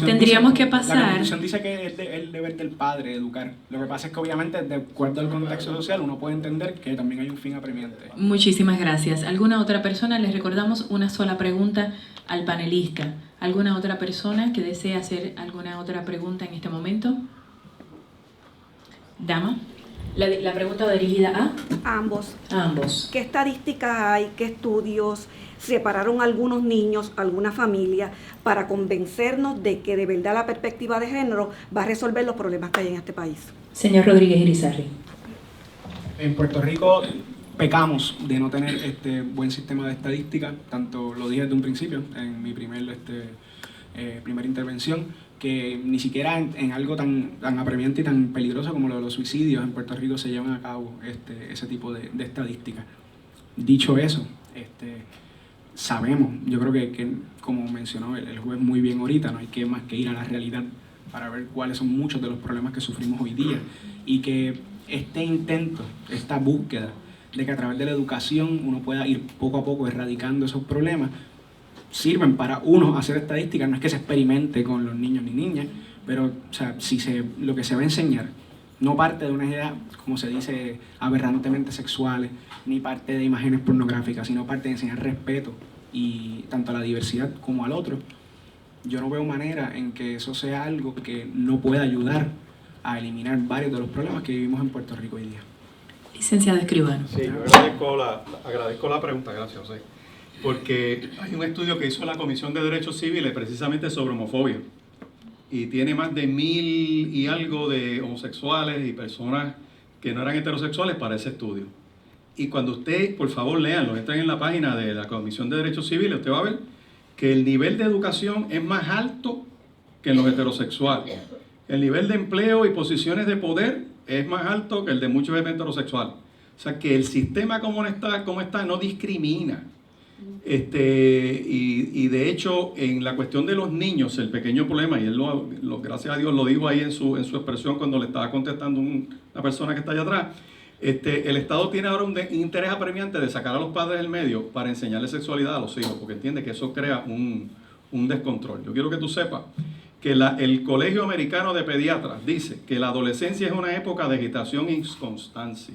Tendríamos que pasar. La Constitución dice que es el deber del padre educar. Lo que pasa es que obviamente, de acuerdo al contexto social, uno puede entender que también hay un fin apremiante. Muchísimas gracias. ¿Alguna otra persona? Les recordamos una sola pregunta al panelista. ¿Alguna otra persona que desee hacer alguna otra pregunta en este momento? Dama. La pregunta va dirigida a Ambos. ambos. ¿Qué estadísticas hay, qué estudios separaron algunos niños, alguna familia, para convencernos de que de verdad la perspectiva de género va a resolver los problemas que hay en este país? Señor Rodríguez Irizarry. En Puerto Rico pecamos de no tener este buen sistema de estadística, tanto lo dije desde un principio, en mi primera intervención, que ni siquiera en algo tan apremiante y tan peligroso como lo de los suicidios en Puerto Rico se llevan a cabo ese tipo de estadísticas. Dicho eso, sabemos, yo creo que como mencionó el juez muy bien ahorita, no hay que más que ir a la realidad para ver cuáles son muchos de los problemas que sufrimos hoy día, y que este intento, esta búsqueda de que a través de la educación uno pueda ir poco a poco erradicando esos problemas, sirven para uno hacer estadísticas. No es que se experimente con los niños ni niñas, pero o sea, lo que se va a enseñar no parte de una idea, como se dice, aberrantemente sexuales, ni parte de imágenes pornográficas, sino parte de enseñar respeto, y tanto a la diversidad como al otro. Yo no veo manera en que eso sea algo que no pueda ayudar a eliminar varios de los problemas que vivimos en Puerto Rico hoy día. Licenciado Escribano. Sí, yo agradezco la pregunta, gracias, José. Porque hay un estudio que hizo la Comisión de Derechos Civiles precisamente sobre homofobia, y tiene más de 1000 y algo de homosexuales y personas que no eran heterosexuales para ese estudio. Y cuando usted, por favor, léanlo, entren en la página de la Comisión de Derechos Civiles, usted va a ver que el nivel de educación es más alto que en los heterosexuales. El nivel de empleo y posiciones de poder es más alto que el de muchos heterosexuales. O sea que el sistema como está no discrimina. Y de hecho, en la cuestión de los niños, el pequeño problema, y él gracias a Dios lo dijo ahí en su expresión cuando le estaba contestando una persona que está allá atrás, el Estado tiene ahora un interés apremiante de sacar a los padres del medio para enseñarle sexualidad a los hijos, porque entiende que eso crea un descontrol. Yo quiero que tú sepas que el Colegio Americano de Pediatras dice que la adolescencia es una época de agitación e inconstancia,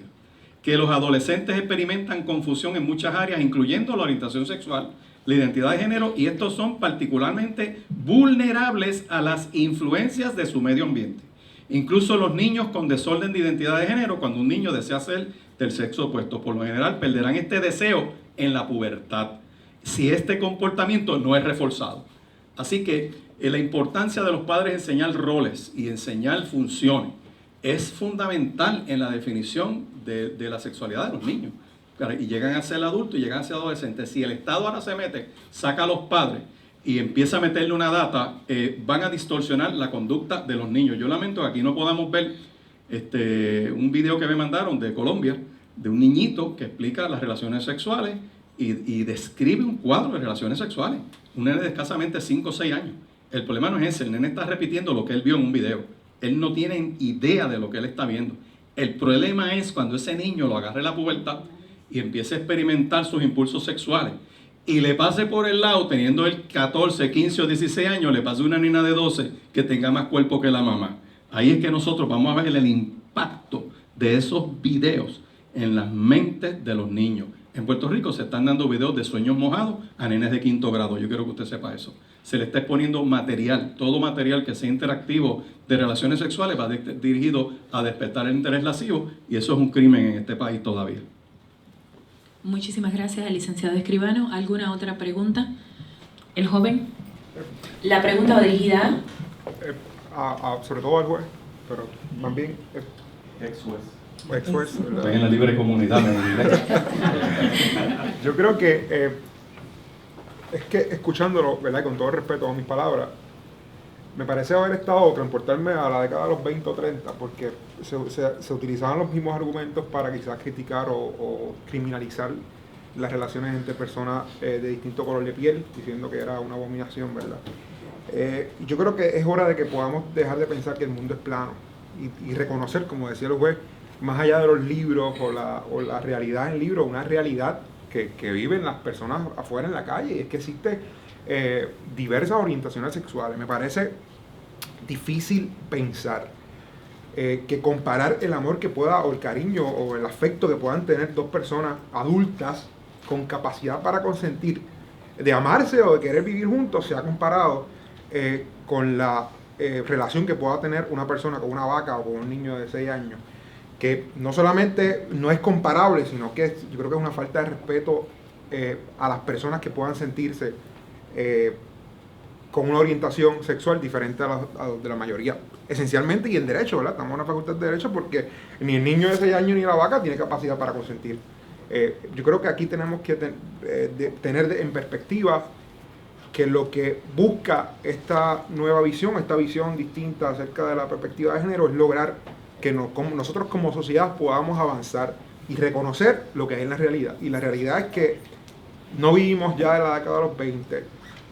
que los adolescentes experimentan confusión en muchas áreas, incluyendo la orientación sexual, la identidad de género, y estos son particularmente vulnerables a las influencias de su medio ambiente. Incluso los niños con desorden de identidad de género, cuando un niño desea ser del sexo opuesto, por lo general perderán este deseo en la pubertad, si este comportamiento no es reforzado. Así que la importancia de los padres enseñar roles y enseñar funciones es fundamental en la definición de la sexualidad de los niños. Y llegan a ser adultos y llegan a ser adolescentes. Si el Estado ahora se mete, saca a los padres y empieza a meterle una data, van a distorsionar la conducta de los niños. Yo lamento que aquí no podamos ver un video que me mandaron de Colombia, de un niñito que explica las relaciones sexuales y describe un cuadro de relaciones sexuales. Un nene de escasamente 5 o 6 años. El problema no es ese, el nene está repitiendo lo que él vio en un video. Él no tiene idea de lo que él está viendo. El problema es cuando ese niño lo agarre la pubertad y empiece a experimentar sus impulsos sexuales y le pase por el lado, teniendo él 14, 15 o 16 años, le pase una nena de 12 que tenga más cuerpo que la mamá. Ahí es que nosotros vamos a ver el impacto de esos videos en las mentes de los niños. En Puerto Rico se están dando videos de sueños mojados a nenes de 5º grado. Yo quiero que usted sepa eso. Se le está exponiendo material, todo material que sea interactivo de relaciones sexuales va dirigido a despertar el interés lascivo, y eso es un crimen en este país todavía. Muchísimas gracias al licenciado Escribano. ¿Alguna otra pregunta? ¿El joven? La pregunta va dirigida sobre todo al juez, pero también ex-juez. Estoy en la libre comunidad. Yo creo que es que escuchándolo, ¿verdad? Con todo respeto a mis palabras, me parece haber estado transportarme a la década de los 20 o 30, porque se utilizaban los mismos argumentos para quizás criticar o criminalizar las relaciones entre personas de distinto color de piel, diciendo que era una abominación, ¿verdad? Yo creo que es hora de que podamos dejar de pensar que el mundo es plano. y reconocer, como decía el juez, más allá de los libros o la realidad en el libro, una realidad que viven las personas afuera en la calle, y es que existe diversas orientaciones sexuales. Me parece difícil pensar que comparar el amor que pueda, o el cariño, o el afecto que puedan tener dos personas adultas con capacidad para consentir, de amarse o de querer vivir juntos, sea comparado con la relación que pueda tener una persona con una vaca o con un niño de 6 años, que no solamente no es comparable, sino que yo creo que es una falta de respeto a las personas que puedan sentirse con una orientación sexual diferente a la de la mayoría, esencialmente, y en derecho, ¿verdad? Estamos en una facultad de derecho porque ni el niño de 6 años ni la vaca tiene capacidad para consentir. Yo creo que aquí tenemos que tener en perspectiva que lo que busca esta nueva visión, esta visión distinta acerca de la perspectiva de género, es lograr que nosotros como sociedad podamos avanzar y reconocer lo que hay en la realidad. Y la realidad es que no vivimos ya en la década de los 20.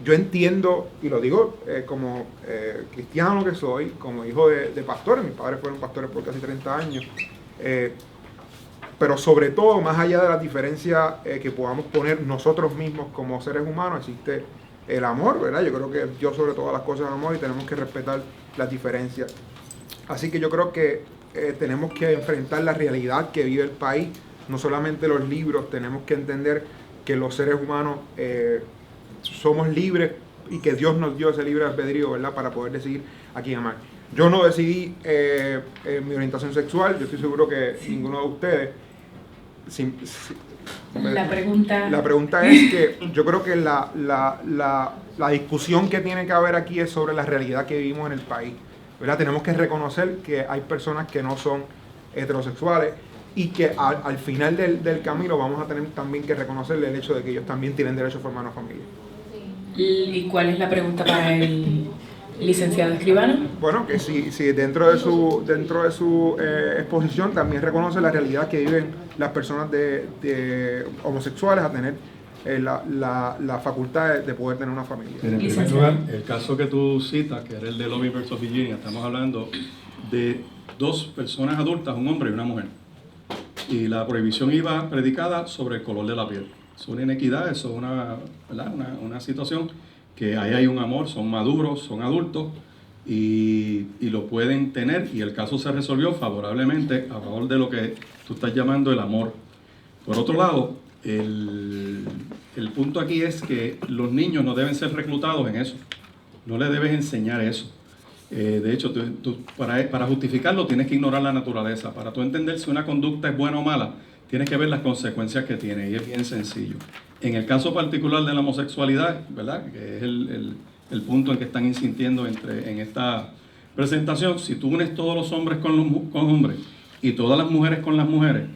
Yo entiendo, y lo digo como cristiano que soy, como hijo de pastores, mis padres fueron pastores por casi 30 años, pero sobre todo, más allá de las diferencias que podamos poner nosotros mismos como seres humanos, existe el amor, ¿verdad? Yo creo que Dios sobre todas las cosas es amor y tenemos que respetar las diferencias. Así que yo creo que tenemos que enfrentar la realidad que vive el país, no solamente los libros, tenemos que entender que los seres humanos somos libres y que Dios nos dio ese libre albedrío, ¿verdad?, para poder decidir a quién amar. Yo no decidí mi orientación sexual, yo estoy seguro que ninguno de ustedes. La pregunta es que yo creo que la discusión que tiene que haber aquí es sobre la realidad que vivimos en el país, ¿verdad? Tenemos que reconocer que hay personas que no son heterosexuales y que al final del camino vamos a tener también que reconocerle el hecho de que ellos también tienen derecho a formar una familia. ¿Y cuál es la pregunta para el licenciado Escribano? Bueno, que si dentro de su exposición también reconoce la realidad que viven las personas de homosexuales a tener la facultad de poder tener una familia. En primer lugar, el caso que tú citas, que era el de Loving versus Virginia, estamos hablando de 2 personas adultas, un hombre y una mujer. Y la prohibición iba predicada sobre el color de la piel. Es una inequidad, eso es una situación que ahí hay un amor, son maduros, son adultos y lo pueden tener, y el caso se resolvió favorablemente a favor de lo que tú estás llamando el amor. Por otro lado, el punto aquí es que los niños no deben ser reclutados en eso, no les debes enseñar eso. De hecho, para justificarlo tienes que ignorar la naturaleza. Para tú entender si una conducta es buena o mala, tienes que ver las consecuencias que tiene, y es bien sencillo. En el caso particular de la homosexualidad, ¿verdad?, que es el punto en que están insistiendo en esta presentación, si tú unes todos los hombres con hombres y todas las mujeres con las mujeres,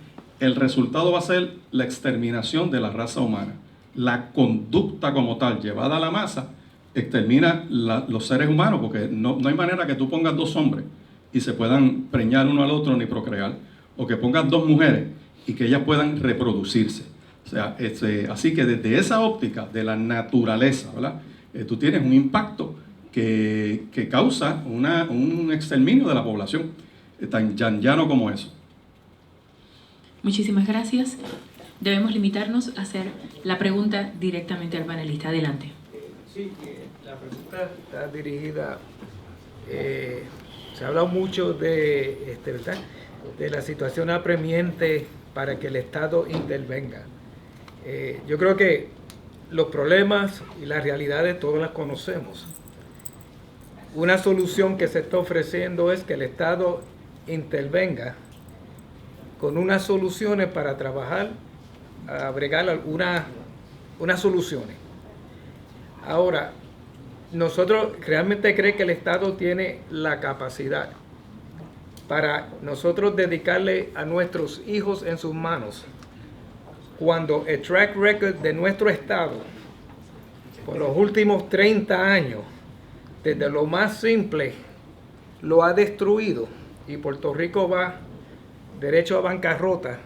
el resultado va a ser la exterminación de la raza humana. La conducta como tal, llevada a la masa, extermina los seres humanos, porque no hay manera que tú pongas 2 hombres y se puedan preñar uno al otro ni procrear, o que pongas 2 mujeres y que ellas puedan reproducirse. O sea, así que desde esa óptica de la naturaleza, ¿verdad?, tú tienes un impacto que causa un exterminio de la población, tan llano como eso. Muchísimas gracias. Debemos limitarnos a hacer la pregunta directamente al panelista. Adelante. Sí, la pregunta está dirigida, se ha hablado mucho de la situación apremiante para que el Estado intervenga. Yo creo que los problemas y las realidades todos las conocemos. Una solución que se está ofreciendo es que el Estado intervenga con unas soluciones para trabajar, a bregar unas soluciones. Ahora, nosotros realmente creemos que el Estado tiene la capacidad para nosotros dedicarle a nuestros hijos en sus manos, cuando el track record de nuestro Estado por los últimos 30 años, desde lo más simple, lo ha destruido, y Puerto Rico va derecho a bancarrota.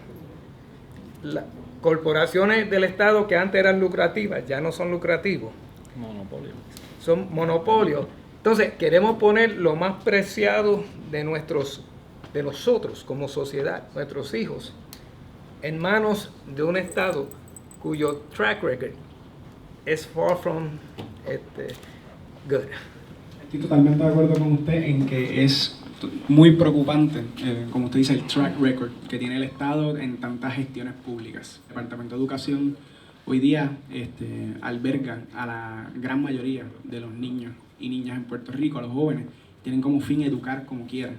Las corporaciones del Estado que antes eran lucrativas ya no son lucrativos. Son monopolios. Entonces, queremos poner lo más preciado de nuestros de nosotros como sociedad, nuestros hijos, en manos de un Estado cuyo track record es far from good. Estoy totalmente de acuerdo con usted en que es muy preocupante, como usted dice, el track record que tiene el Estado en tantas gestiones públicas. El Departamento de Educación hoy día alberga a la gran mayoría de los niños y niñas en Puerto Rico, a los jóvenes, tienen como fin educar como quieran.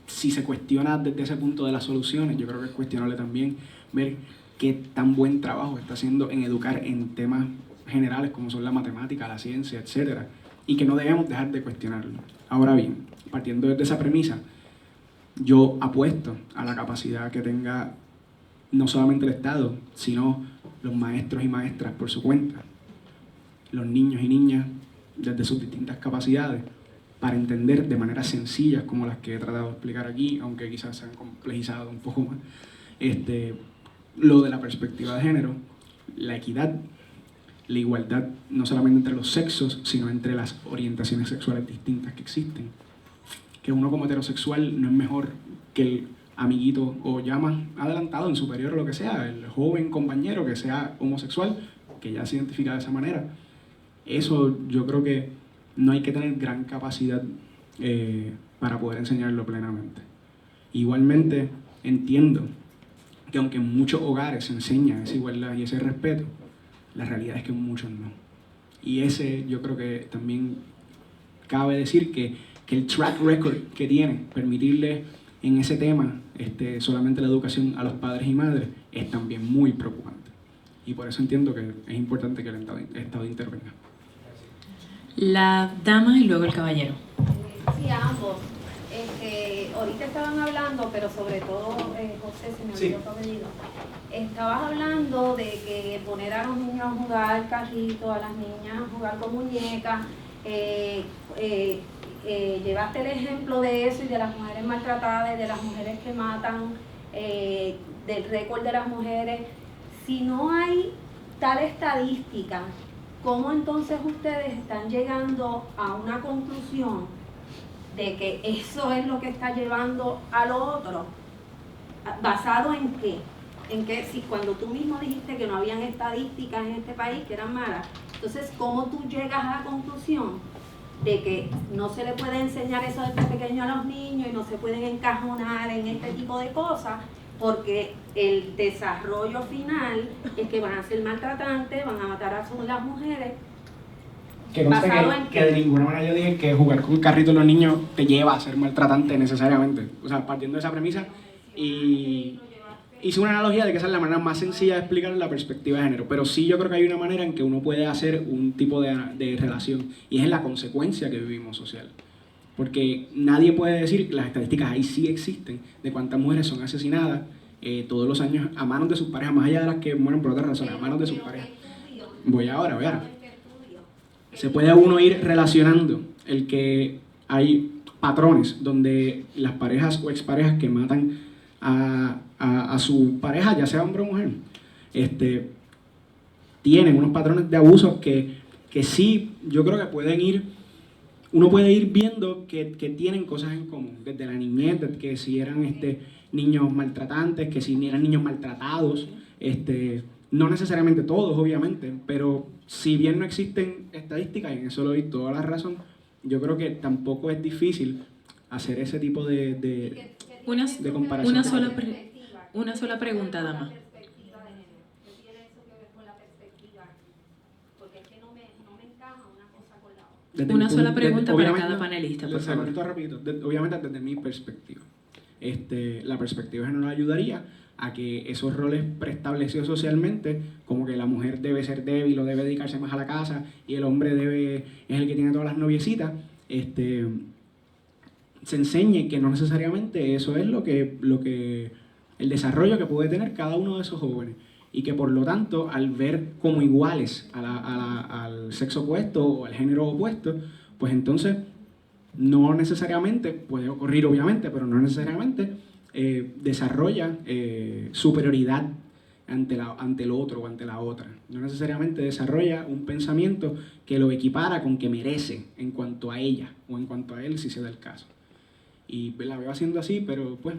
Si se cuestiona desde ese punto de las soluciones, yo creo que es cuestionable también ver qué tan buen trabajo está haciendo en educar en temas generales como son la matemática, la ciencia, etcétera, y que no debemos dejar de cuestionarlo. Ahora bien, partiendo desde esa premisa, yo apuesto a la capacidad que tenga no solamente el Estado, sino los maestros y maestras por su cuenta, los niños y niñas desde sus distintas capacidades, para entender de maneras sencillas como las que he tratado de explicar aquí, aunque quizás se han complejizado un poco más, lo de la perspectiva de género, la equidad, la igualdad, no solamente entre los sexos, sino entre las orientaciones sexuales distintas que existen. Que uno como heterosexual no es mejor que el amiguito o ya más adelantado, en superior o lo que sea, el joven compañero que sea homosexual, que ya se identifica de esa manera. Eso yo creo que no hay que tener gran capacidad para poder enseñarlo plenamente. Igualmente entiendo que aunque en muchos hogares se enseña esa igualdad y ese respeto, la realidad es que en muchos no. Y ese yo creo que también cabe decir que el track record que tiene permitirle en ese tema solamente la educación a los padres y madres es también muy preocupante. Y por eso entiendo que es importante que el Estado intervenga. La dama y luego el caballero. Sí, a ambos. Ahorita estaban hablando, pero sobre todo José, se me olvidó tu apellido. Estabas hablando de que poner a los niños a jugar carrito, a las niñas a jugar con muñecas. Llevaste el ejemplo de eso y de las mujeres maltratadas, de las mujeres que matan, del récord de las mujeres. Si no hay tal estadística, ¿cómo entonces ustedes están llegando a una conclusión de que eso es lo que está llevando a lo otro? ¿Basado en qué? En que si cuando tú mismo dijiste que no habían estadísticas en este país, que eran malas, entonces ¿cómo tú llegas a la conclusión de que no se le puede enseñar eso desde pequeño a los niños y no se pueden encajonar en este tipo de cosas? Porque el desarrollo final es que van a ser maltratantes, van a matar a las mujeres. Que conste que de ninguna manera yo dije que jugar con carritos los niños te lleva a ser maltratante necesariamente. O sea, partiendo de esa premisa, y hice una analogía de que esa es la manera más sencilla de explicar la perspectiva de género. Pero sí yo creo que hay una manera en que uno puede hacer un tipo de relación, y es en la consecuencia que vivimos social. Porque nadie puede decir, las estadísticas ahí sí existen, de cuántas mujeres son asesinadas todos los años a manos de sus parejas, más allá de las que mueren por otras razones, a manos de sus parejas. Voy ahora. Se puede uno ir relacionando el que hay patrones donde las parejas o exparejas que matan a su pareja, ya sea hombre o mujer, tienen unos patrones de abuso que sí, yo creo que uno puede ir viendo que tienen cosas en común, desde la niñez, desde que si eran niños maltratantes, que si eran niños maltratados, no necesariamente todos, obviamente, pero si bien no existen estadísticas, y en eso le doy toda la razón, yo creo que tampoco es difícil hacer ese tipo de comparación. Una sola pregunta, dama. Una sola pregunta para cada panelista, por favor. Obviamente desde mi perspectiva. La perspectiva de género ayudaría a que esos roles preestablecidos socialmente, como que la mujer debe ser débil o debe dedicarse más a la casa y el hombre es el que tiene todas las noviecitas, se enseñe que no necesariamente eso es el desarrollo que puede tener cada uno de esos jóvenes, y que por lo tanto al ver como iguales al sexo opuesto o al género opuesto, pues entonces no necesariamente, puede ocurrir obviamente, pero no necesariamente desarrolla superioridad ante el otro o ante la otra. No necesariamente desarrolla un pensamiento que lo equipara con que merece en cuanto a ella o en cuanto a él, si se da el caso. y la veo haciendo así, pero pues,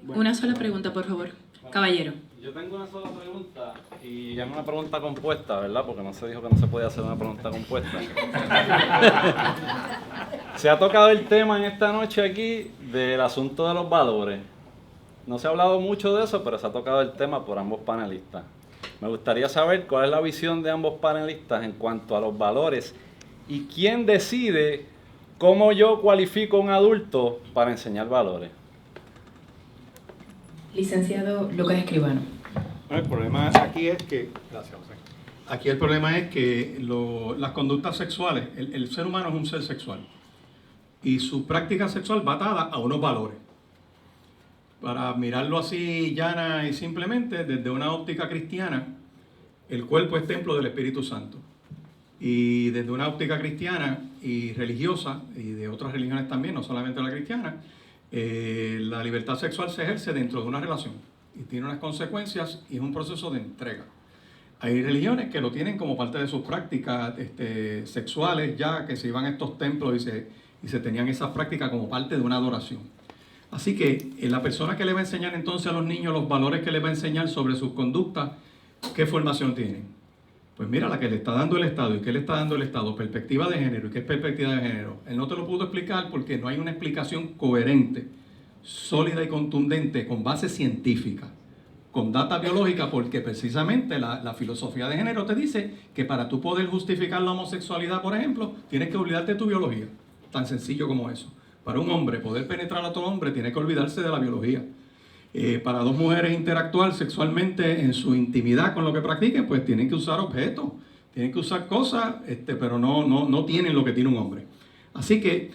bueno. Una sola pregunta, por favor. Caballero. Yo tengo una sola pregunta y es una pregunta compuesta, ¿verdad? Porque no se dijo que no se podía hacer una pregunta compuesta. Se ha tocado el tema en esta noche aquí del asunto de los valores. No se ha hablado mucho de eso, pero se ha tocado el tema por ambos panelistas. Me gustaría saber cuál es la visión de ambos panelistas en cuanto a los valores y quién decide cómo yo cualifico a un adulto para enseñar valores. Licenciado Lucas Escribano. Bueno, el problema aquí es que, gracias José, aquí el problema es que las conductas sexuales, el ser humano es un ser sexual y su práctica sexual va atada a unos valores. Para mirarlo así llana y simplemente, desde una óptica cristiana, el cuerpo es templo del Espíritu Santo. Y desde una óptica cristiana y religiosa, y de otras religiones también, no solamente la cristiana, la libertad sexual se ejerce dentro de una relación y tiene unas consecuencias y es un proceso de entrega. Hay religiones que lo tienen como parte de sus prácticas sexuales, ya que se iban a estos templos y se tenían esas prácticas como parte de una adoración. Así que la persona que le va a enseñar entonces a los niños los valores que le va a enseñar sobre sus conductas, ¿qué formación tienen? Pues mira, la que le está dando el Estado. ¿Y qué le está dando el Estado? Perspectiva de género. ¿Y qué es perspectiva de género? Él no te lo pudo explicar porque no hay una explicación coherente, sólida y contundente, con base científica, con data biológica, porque precisamente la filosofía de género te dice que para tú poder justificar la homosexualidad, por ejemplo, tienes que olvidarte de tu biología. Tan sencillo como eso. Para un hombre poder penetrar a otro hombre, tiene que olvidarse de la biología. Para dos mujeres interactuar sexualmente en su intimidad con lo que practiquen, pues tienen que usar objetos, tienen que usar cosas, pero no tienen lo que tiene un hombre. Así que,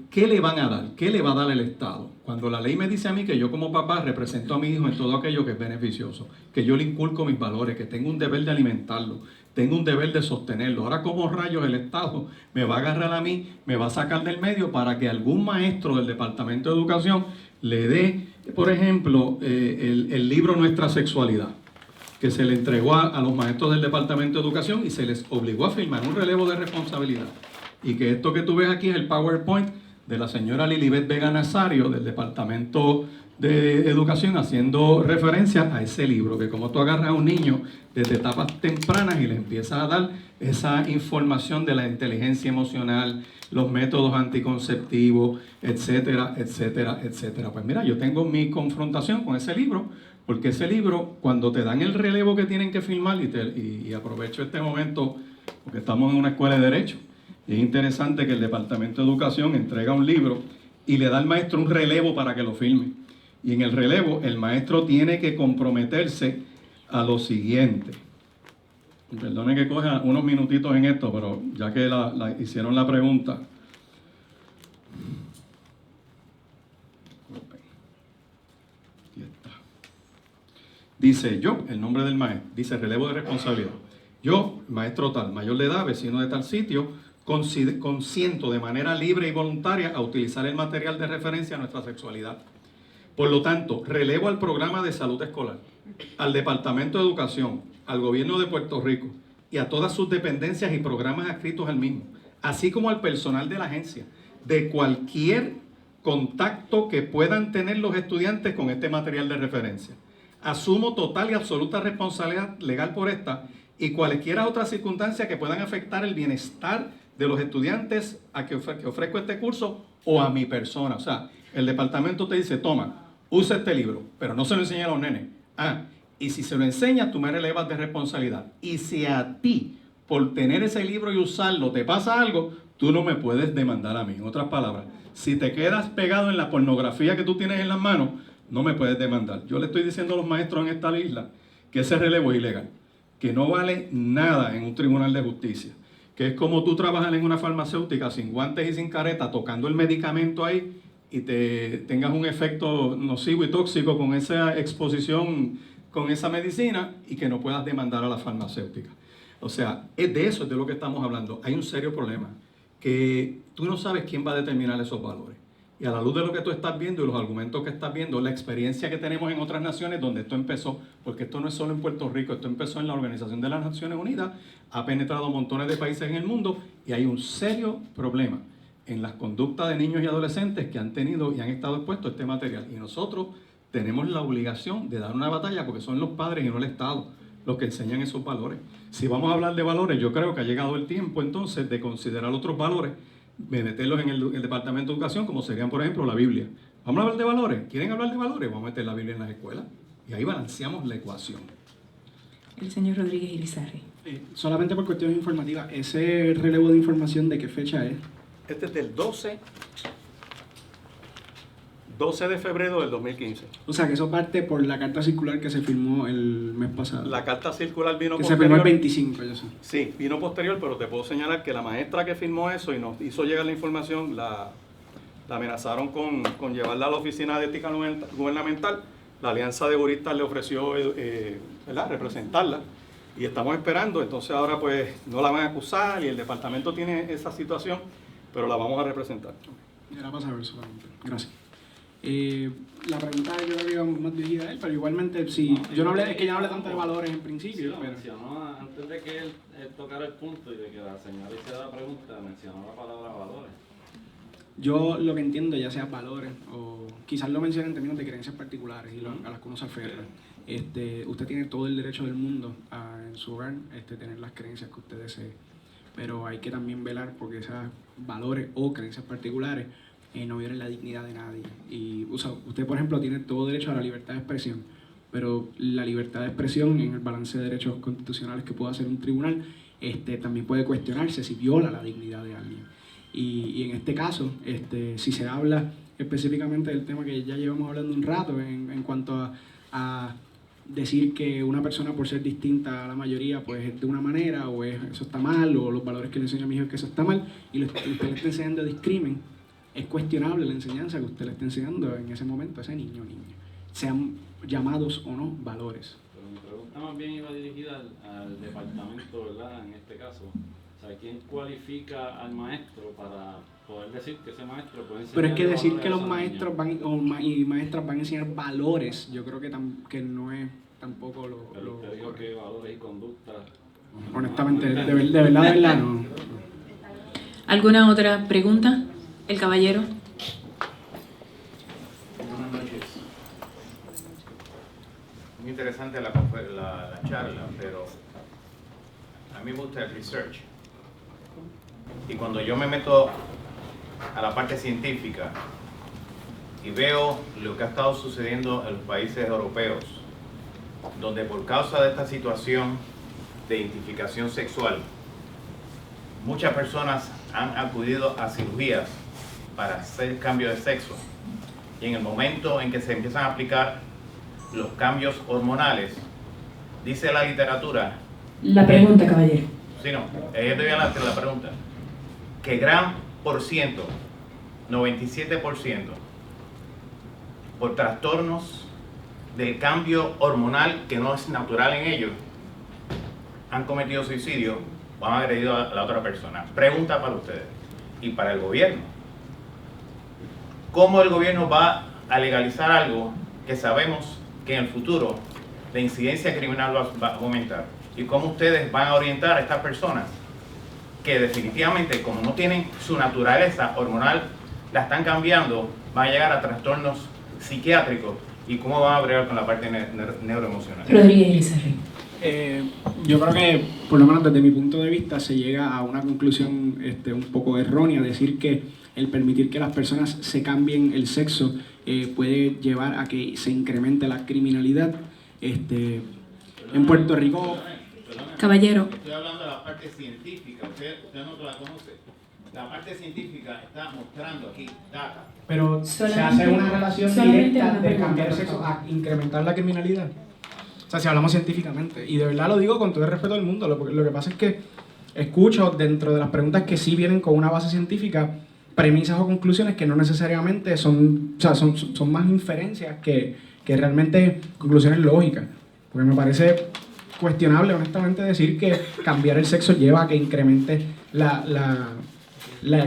¿qué le van a dar? ¿Qué le va a dar el Estado? Cuando la ley me dice a mí que yo como papá represento a mi hijo en todo aquello que es beneficioso, que yo le inculco mis valores, que tengo un deber de alimentarlo, tengo un deber de sostenerlo. Ahora, ¿cómo rayos el Estado me va a agarrar a mí, me va a sacar del medio para que algún maestro del Departamento de Educación le dé, por ejemplo, el libro Nuestra Sexualidad, que se le entregó a los maestros del Departamento de Educación y se les obligó a firmar un relevo de responsabilidad? Y que esto que tú ves aquí es el PowerPoint de la señora Lilibet Vega Nazario del Departamento de Educación haciendo referencia a ese libro, que como tú agarras a un niño desde etapas tempranas y le empiezas a dar esa información de la inteligencia emocional, los métodos anticonceptivos, etcétera, etcétera, etcétera. Pues mira, yo tengo mi confrontación con ese libro, porque ese libro, cuando te dan el relevo que tienen que firmar, y aprovecho este momento porque estamos en una escuela de Derecho, y es interesante que el Departamento de Educación entrega un libro y le da al maestro un relevo para que lo firme. Y en el relevo, el maestro tiene que comprometerse a lo siguiente. Perdone que coja unos minutitos en esto, pero ya que hicieron la pregunta. Aquí está. Dice yo, el nombre del maestro, dice relevo de responsabilidad. Yo, maestro tal, mayor de edad, vecino de tal sitio, consiento de manera libre y voluntaria a utilizar el material de referencia a nuestra sexualidad. Por lo tanto, relevo al programa de salud escolar, al Departamento de Educación, al Gobierno de Puerto Rico y a todas sus dependencias y programas adscritos al mismo, así como al personal de la agencia, de cualquier contacto que puedan tener los estudiantes con este material de referencia. Asumo total y absoluta responsabilidad legal por esta y cualquiera otra circunstancia que puedan afectar el bienestar de los estudiantes a que ofrezco este curso o a mi persona. O sea, el departamento te dice, toma, usa este libro, pero no se lo enseña a los nenes. Y si se lo enseñas, tú me relevas de responsabilidad. Y si a ti, por tener ese libro y usarlo, te pasa algo, tú no me puedes demandar a mí. En otras palabras, si te quedas pegado en la pornografía que tú tienes en las manos, no me puedes demandar. Yo le estoy diciendo a los maestros en esta isla que ese relevo es ilegal, que no vale nada en un tribunal de justicia, que es como tú trabajas en una farmacéutica sin guantes y sin careta, tocando el medicamento ahí y te tengas un efecto nocivo y tóxico con esa exposición con esa medicina y que no puedas demandar a la farmacéutica. O sea, de eso es de lo que estamos hablando. Hay un serio problema, que tú no sabes quién va a determinar esos valores. Y a la luz de lo que tú estás viendo y los argumentos que estás viendo, la experiencia que tenemos en otras naciones donde esto empezó, porque esto no es solo en Puerto Rico, esto empezó en la Organización de las Naciones Unidas, ha penetrado montones de países en el mundo y hay un serio problema en las conductas de niños y adolescentes que han tenido y han estado expuestos a este material. Y nosotros tenemos la obligación de dar una batalla porque son los padres y no el Estado los que enseñan esos valores. Si vamos a hablar de valores, yo creo que ha llegado el tiempo entonces de considerar otros valores, de meterlos en el Departamento de Educación, como serían, por ejemplo, la Biblia. ¿Vamos a hablar de valores? ¿Quieren hablar de valores? Vamos a meter la Biblia en las escuelas. Y ahí balanceamos la ecuación. El señor Rodríguez Irizarry. Solamente por cuestiones informativas, ¿ese relevo de información de qué fecha es? Este es del 12 de febrero del 2015. O sea, que eso parte por la carta circular que se firmó el mes pasado. La carta circular vino que posterior. se firmó el 25, yo sé. Sí, vino posterior, pero te puedo señalar que la maestra que firmó eso y nos hizo llegar la información, la amenazaron con llevarla a la Oficina de Ética Gubernamental. La Alianza de Juristas le ofreció ¿verdad? Representarla y estamos esperando. Entonces ahora pues no la van a acusar y el departamento tiene esa situación, pero la vamos a representar. Era para saber solamente. Gracias. La pregunta yo creo que iba más dirigida a él, pero igualmente, si yo no hablé, es que yo no hablé tanto de valores en principio. Sí, lo pero mencionó antes de que él tocara el punto y de que la señora hiciera la pregunta, mencionó la palabra valores. yo lo que entiendo, ya sea valores o quizás lo mencioné en términos de creencias particulares y a las que uno se aferra. Usted tiene todo el derecho del mundo en su hogar tener las creencias que usted desee, pero hay que también velar porque esos valores o creencias particulares no violen la dignidad de nadie. Y o sea, usted, por ejemplo, tiene todo derecho a la libertad de expresión, pero la libertad de expresión en el balance de derechos constitucionales que puede hacer un tribunal también puede cuestionarse si viola la dignidad de alguien. Y en este caso, si se habla específicamente del tema que ya llevamos hablando un rato en cuanto a decir que una persona por ser distinta a la mayoría pues es de una manera o eso está mal, o los valores que le enseña a mi hijo es que eso está mal, y usted le está enseñando discrimen, es cuestionable la enseñanza que usted le está enseñando en ese momento a ese niño o niña, sean llamados o no valores. Pero mi pregunta más bien iba dirigida al departamento, ¿verdad? En este caso. O sea, ¿quién cualifica al maestro para poder decir que ese maestro puede enseñar? Pero es que decir que los niños? maestros y maestras van a enseñar valores, yo creo que no es tampoco lo Pero usted dijo que valores y conductas. honestamente, de verdad, no. ¿Alguna otra pregunta? El caballero. Buenas noches. Muy interesante la charla, pero a mí me gusta el research. Y cuando yo me meto a la parte científica y veo lo que ha estado sucediendo en los países europeos, donde por causa de esta situación de identificación sexual, muchas personas han acudido a cirugías para hacer cambio de sexo. Y en el momento en que se empiezan a aplicar los cambios hormonales, dice la literatura... La pregunta, caballero. Sí, no, yo te voy a hacer la pregunta. Que gran por ciento, 97%, por trastornos del cambio hormonal que no es natural en ellos, han cometido suicidio o han agredido a la otra persona. Pregunta para ustedes y para el gobierno. ¿Cómo el gobierno va a legalizar algo que sabemos que en el futuro la incidencia criminal va a aumentar? ¿Y cómo ustedes van a orientar a estas personas que definitivamente, como no tienen su naturaleza hormonal, la están cambiando, van a llegar a trastornos psiquiátricos? ¿Y cómo van a bregar con la parte neuroemocional? Rodríguez Irizarry. Yo creo que, por lo menos desde mi punto de vista, se llega a una conclusión un poco errónea, decir que el permitir que las personas se cambien el sexo puede llevar a que se incremente la criminalidad. En Puerto Rico... Caballero. Estoy hablando de la parte científica, usted no la conoce. La parte científica está mostrando aquí data. Pero se hace una relación directa de cambiar el sexo a incrementar la criminalidad. O sea, si hablamos científicamente, y de verdad lo digo con todo el respeto del mundo, lo que pasa es que escucho dentro de las preguntas que sí vienen con una base científica, premisas o conclusiones que no necesariamente son más inferencias que realmente conclusiones lógicas. Porque me parece cuestionable, honestamente, decir que cambiar el sexo lleva a que incremente la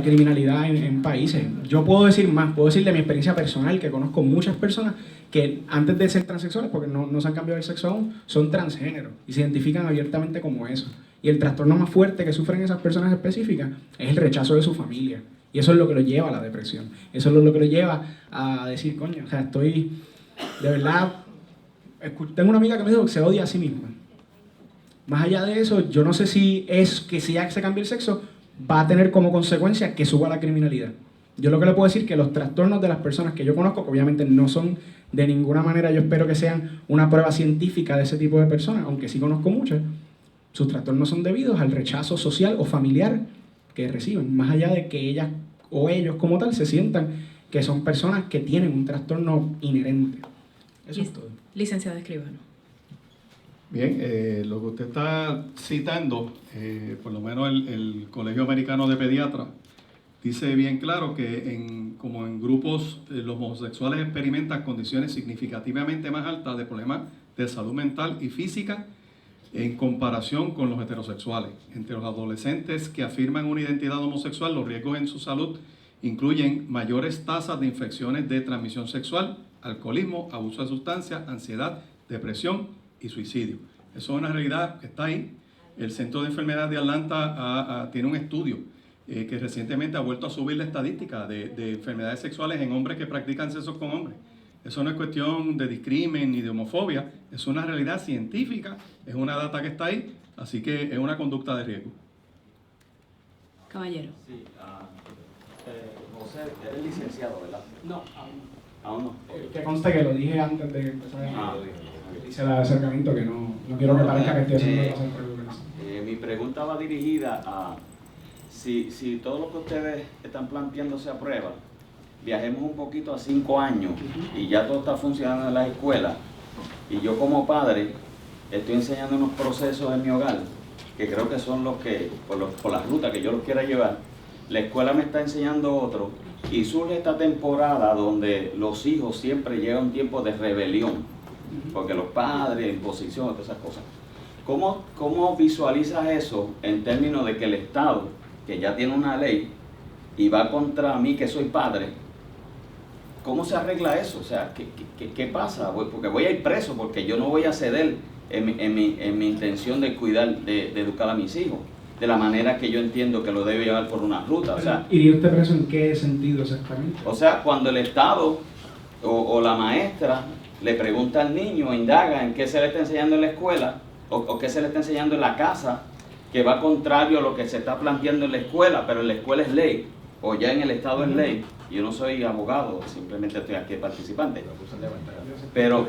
criminalidad en países. Yo puedo decir más, puedo decir de mi experiencia personal, que conozco muchas personas que antes de ser transexuales, porque no se han cambiado el sexo aún, son transgénero y se identifican abiertamente como eso. Y el trastorno más fuerte que sufren esas personas específicas es el rechazo de su familia. Y eso es lo que lo lleva a la depresión. Eso es lo que lo lleva a decir, coño, o sea, estoy, de verdad, tengo una amiga que me dijo que se odia a sí misma. Más allá de eso, yo no sé si es que si ya se cambia el sexo, va a tener como consecuencia que suba la criminalidad. Yo lo que le puedo decir es que los trastornos de las personas que yo conozco, que obviamente no son de ninguna manera, yo espero que sean una prueba científica de ese tipo de personas, aunque sí conozco muchas, sus trastornos son debidos al rechazo social o familiar que reciben, más allá de que ellas o ellos como tal se sientan que son personas que tienen un trastorno inherente. Eso es todo. Licenciado Escribano. Bien, lo que usted está citando, por lo menos el Colegio Americano de Pediatras, dice bien claro que como en grupos los homosexuales experimentan condiciones significativamente más altas de problemas de salud mental y física en comparación con los heterosexuales. Entre los adolescentes que afirman una identidad homosexual, los riesgos en su salud incluyen mayores tasas de infecciones de transmisión sexual, alcoholismo, abuso de sustancias, ansiedad, depresión y suicidio. Eso es una realidad que está ahí. El Centro de Enfermedades de Atlanta tiene un estudio que recientemente ha vuelto a subir la estadística de enfermedades sexuales en hombres que practican sexo con hombres. Eso no es cuestión de discrimen ni de homofobia, es una realidad científica, es una data que está ahí, así que es una conducta de riesgo. Caballero. Sí, José, eres licenciado, ¿verdad? No, aún no. Que conste que lo dije antes de empezar. Lo dije. Hice el acercamiento que no quiero que parezca que estoy haciendo cosas preguntas. Mi pregunta va dirigida a si todo lo que ustedes están planteando se aprueba, viajemos un poquito a 5 años y ya todo está funcionando en las escuelas y yo como padre estoy enseñando unos procesos en mi hogar que creo que son los que, por la ruta que yo los quiera llevar, la escuela me está enseñando otro y surge esta temporada donde los hijos siempre llegan un tiempo de rebelión porque los padres, imposición, todas esas cosas. ¿Cómo visualizas eso en términos de que el Estado, que ya tiene una ley y va contra mí que soy padre, cómo se arregla eso? O sea, ¿qué pasa? Porque voy a ir preso porque yo no voy a ceder en mi intención de cuidar, de educar a mis hijos de la manera que yo entiendo que lo debe llevar por una ruta. O sea, ¿iría usted preso en qué sentido exactamente? O sea, cuando el Estado o la maestra le pregunta al niño, indaga en qué se le está enseñando en la escuela o qué se le está enseñando en la casa, que va contrario a lo que se está planteando en la escuela, pero en la escuela es ley, o ya en el Estado es ley. Yo no soy abogado, simplemente estoy aquí participante. Pero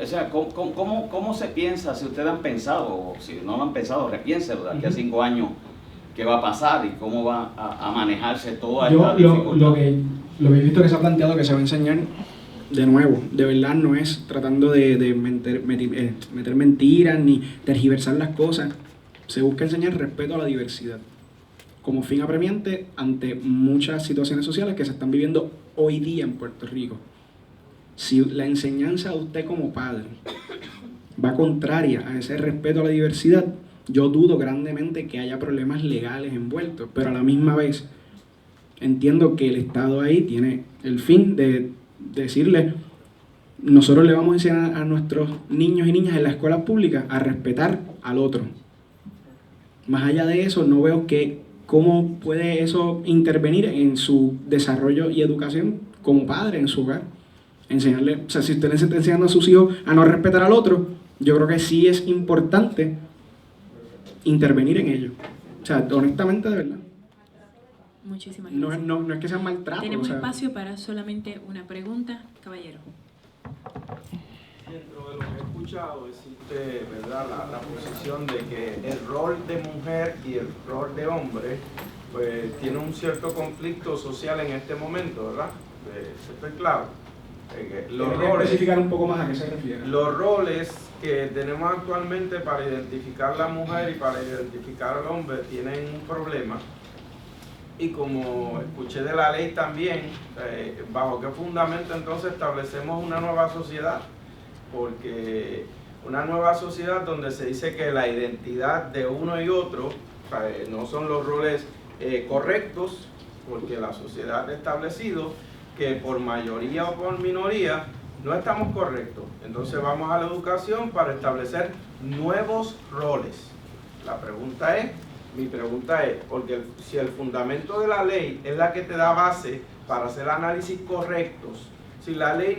o sea, ¿cómo se piensa, si ustedes han pensado, o si no lo han pensado, repiénselo, de aquí a 5 años, qué va a pasar y cómo va a manejarse toda esta dificultad? Lo que he visto que se ha planteado que se va a enseñar, de nuevo, de verdad no es tratando de meter mentiras ni tergiversar las cosas. Se busca enseñar respeto a la diversidad como fin apremiante ante muchas situaciones sociales que se están viviendo hoy día en Puerto Rico. Si la enseñanza de usted como padre va contraria a ese respeto a la diversidad, yo dudo grandemente que haya problemas legales envueltos, pero a la misma vez entiendo que el Estado ahí tiene el fin de decirle, nosotros le vamos a enseñar a nuestros niños y niñas en las escuelas públicas a respetar al otro. Más allá de eso, no veo cómo puede eso intervenir en su desarrollo y educación como padre en su hogar. Enseñarle, o sea, si usted le está enseñando a sus hijos a no respetar al otro, yo creo que sí es importante intervenir en ello. O sea, honestamente, de verdad. Muchísimas gracias. No es que sea maltrato. Tenemos espacio para solamente una pregunta, caballero. Dentro de lo que he escuchado existe, ¿verdad?, la posición de que el rol de mujer y el rol de hombre pues tiene un cierto conflicto social en este momento, ¿verdad? Estoy claro. Los roles, especificar un poco más a qué se refiere. Los roles que tenemos actualmente para identificar la mujer y para identificar al hombre tienen un problema. Y como escuché de la ley también, ¿bajo qué fundamento entonces establecemos una nueva sociedad? Porque una nueva sociedad donde se dice que la identidad de uno y otro no son los roles correctos, porque la sociedad ha establecido que por mayoría o por minoría no estamos correctos. Entonces vamos a la educación para establecer nuevos roles. La pregunta es, Mi pregunta es, porque si el fundamento de la ley es la que te da base para hacer análisis correctos, si la ley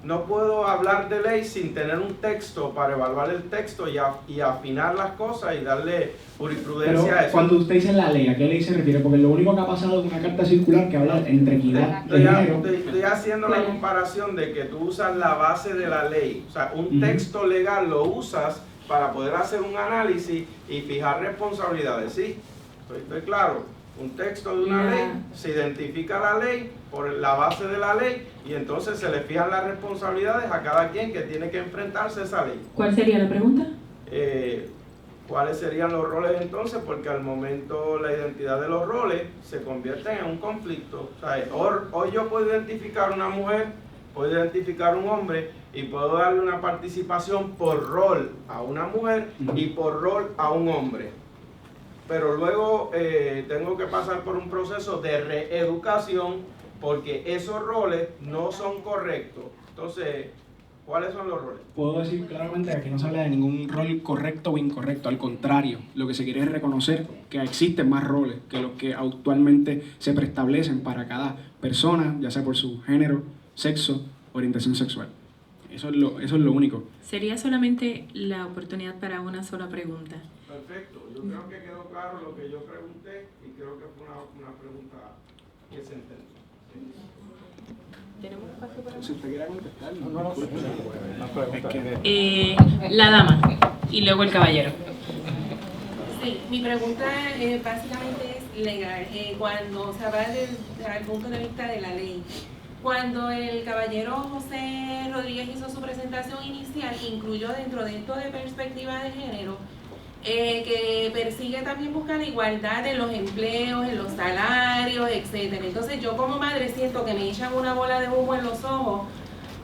no puedo hablar de ley sin tener un texto para evaluar el texto y afinar las cosas y darle jurisprudencia Pero a eso. cuando usted dice la ley, ¿a qué ley se refiere? Porque lo único que ha pasado es una carta circular que habla entre equidad de género. Estoy haciendo la comparación de que tú usas la base de la ley, o sea, un texto legal lo usas para poder hacer un análisis y fijar responsabilidades, ¿sí? Estoy claro. Un texto de una ley, se identifica la ley por la base de la ley y entonces se le fijan las responsabilidades a cada quien que tiene que enfrentarse a esa ley. ¿Cuál sería la pregunta? ¿Cuáles serían los roles entonces? Porque al momento la identidad de los roles se convierte en un conflicto. O sea, hoy yo puedo identificar una mujer, puedo identificar un hombre y puedo darle una participación por rol a una mujer y por rol a un hombre. Pero luego tengo que pasar por un proceso de reeducación porque esos roles no son correctos. Entonces, ¿cuáles son los roles? Puedo decir claramente que aquí no se habla de ningún rol correcto o incorrecto, al contrario, lo que se quiere es reconocer que existen más roles que los que actualmente se preestablecen para cada persona, ya sea por su género, sexo, orientación sexual. Eso es lo único. Sería solamente la oportunidad para una sola pregunta. Perfecto, yo creo que quedó claro lo que yo pregunté y creo que fue una pregunta que se entendió. ¿Tenemos espacio para si usted quiere contestar? La dama y luego el caballero. Sí, mi pregunta básicamente es legal. Cuando se va desde el punto de vista de la ley, cuando el caballero José Rodríguez hizo su presentación inicial, incluyó dentro de esto de perspectiva de género, que persigue también buscar la igualdad en los empleos, en los salarios, etcétera. Entonces yo como madre siento que me echan una bola de humo en los ojos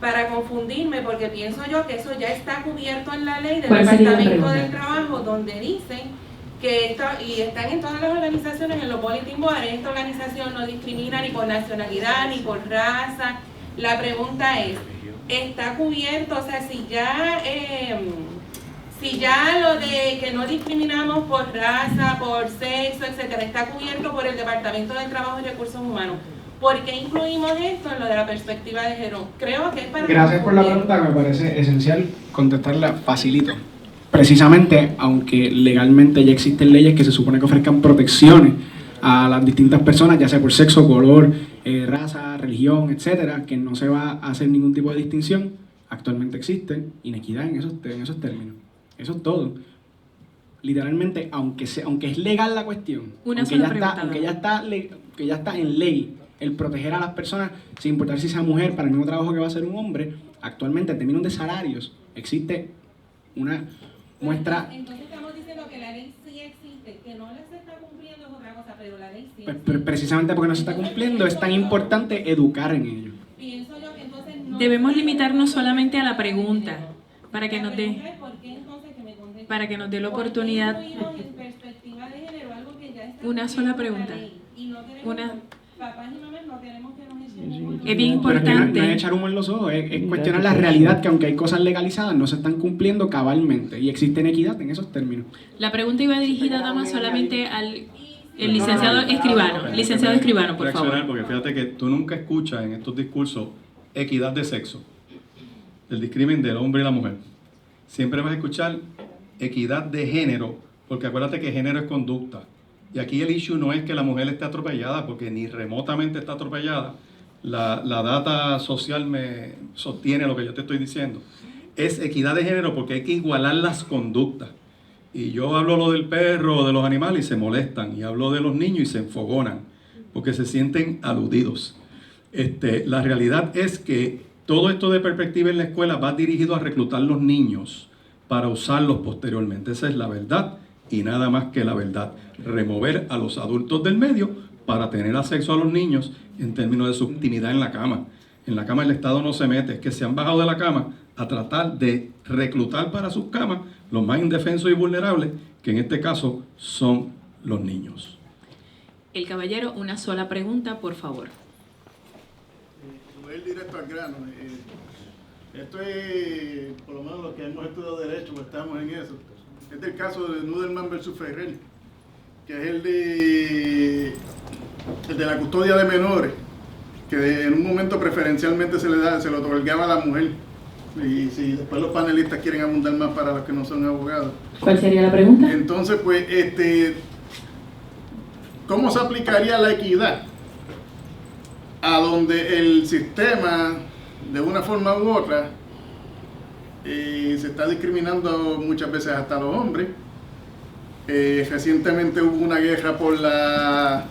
para confundirme, porque pienso yo que eso ya está cubierto en la ley del Departamento del Trabajo, donde dicen que y están en todas las organizaciones, en los bulletin boards, esta organización no discrimina ni por nacionalidad ni por raza. La pregunta es, ¿está cubierto? O sea, si ya lo de que no discriminamos por raza, por sexo, etcétera, está cubierto por el Departamento del Trabajo y Recursos Humanos, ¿por qué incluimos esto en lo de la perspectiva de género? Creo que es para... Gracias por la pregunta, me parece esencial contestarla facilito. Precisamente, aunque legalmente ya existen leyes que se supone que ofrezcan protecciones a las distintas personas, ya sea por sexo, color, raza, religión, etcétera, que no se va a hacer ningún tipo de distinción, actualmente existe inequidad en esos términos. Eso es todo. Literalmente, aunque es legal la cuestión, aunque ya está en ley el proteger a las personas, sin importar si sea mujer, para el mismo trabajo que va a hacer un hombre, actualmente en términos de salarios existe una muestra... Entonces estamos diciendo que la ley sí existe, que no se está cumpliendo es otra cosa, pero la ley sí existe. Pero precisamente porque no se está cumpliendo, es tan importante educar en ello. Pienso yo que entonces no... Debemos limitarnos solamente a la pregunta, para que nos dé la oportunidad. Una sola pregunta. Papás y mamás no queremos que nos echen. Es bien importante. Pero es que no es echar humo en los ojos, es cuestionar la realidad, que aunque hay cosas legalizadas, no se están cumpliendo cabalmente y existe inequidad en esos términos. La pregunta iba dirigida, dama, solamente al licenciado Escribano. Licenciado Escribano, por favor. Porque fíjate que tú nunca escuchas en estos discursos equidad de sexo, el discrimen del hombre y la mujer. Siempre vas a escuchar equidad de género, porque acuérdate que género es conducta. Y aquí el issue no es que la mujer esté atropellada, porque ni remotamente está atropellada. La data social me sostiene lo que yo te estoy diciendo. Es equidad de género porque hay que igualar las conductas. Y yo hablo lo del perro o de los animales y se molestan. Y hablo de los niños y se enfogonan, porque se sienten aludidos. La realidad es que todo esto de perspectiva en la escuela va dirigido a reclutar los niños para usarlos posteriormente. Esa es la verdad y nada más que la verdad. Remover a los adultos del medio para tener acceso a los niños en términos de su intimidad en la cama. En la cama el Estado no se mete, es que se han bajado de la cama a tratar de reclutar para sus camas los más indefensos y vulnerables, que en este caso son los niños. El caballero, una sola pregunta, por favor. Voy a ir directo al grano. Esto es, por lo menos los que hemos estudiado Derecho, pues estamos en eso. Es del caso de Nudelman versus Ferrer. que es el de la custodia de menores, que en un momento preferencialmente se lo otorgaba a la mujer. Y si después los panelistas quieren abundar más para los que no son abogados. ¿Cuál sería la pregunta? Entonces, pues, ¿cómo se aplicaría la equidad a donde el sistema, de una forma u otra, se está discriminando muchas veces hasta a los hombres? Recientemente hubo una guerra por las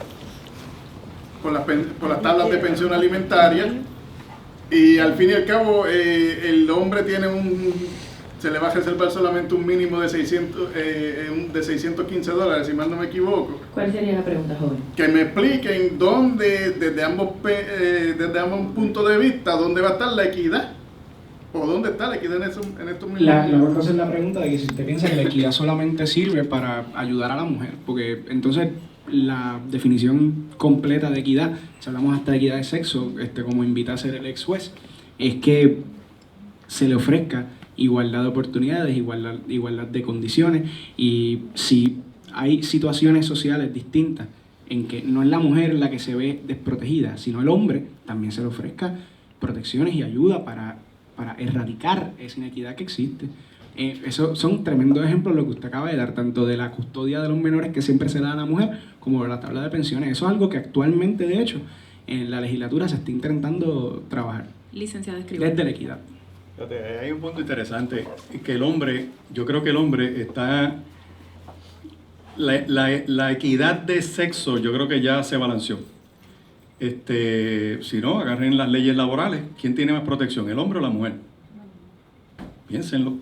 tablas de pensión alimentaria, y al fin y al cabo el hombre se le va a reservar solamente un mínimo de $615, si mal no me equivoco. ¿Cuál sería la pregunta, joven? Que me expliquen dónde, desde ambos puntos de vista, dónde va a estar la equidad, o dónde está la equidad en estos mismos. Le vuelvo a hacer la pregunta de que si usted piensa que la equidad solamente sirve para ayudar a la mujer, porque entonces la definición completa de equidad, si hablamos hasta de equidad de sexo, como invita a hacer el ex juez, es que se le ofrezca igualdad de oportunidades, igualdad de condiciones, y si hay situaciones sociales distintas en que no es la mujer la que se ve desprotegida, sino el hombre, también se le ofrezca protecciones y ayuda para erradicar esa inequidad que existe. Esos son tremendos ejemplos lo que usted acaba de dar, tanto de la custodia de los menores que siempre se le da a la mujer, como de la tabla de pensiones. Eso es algo que actualmente, de hecho, en la legislatura se está intentando trabajar. Licenciado Escribano. Desde la equidad. Fíjate, hay un punto interesante, que yo creo que el hombre está... La equidad de sexo yo creo que ya se balanceó. Si no, agarren las leyes laborales. ¿Quién tiene más protección, el hombre o la mujer? Piénsenlo.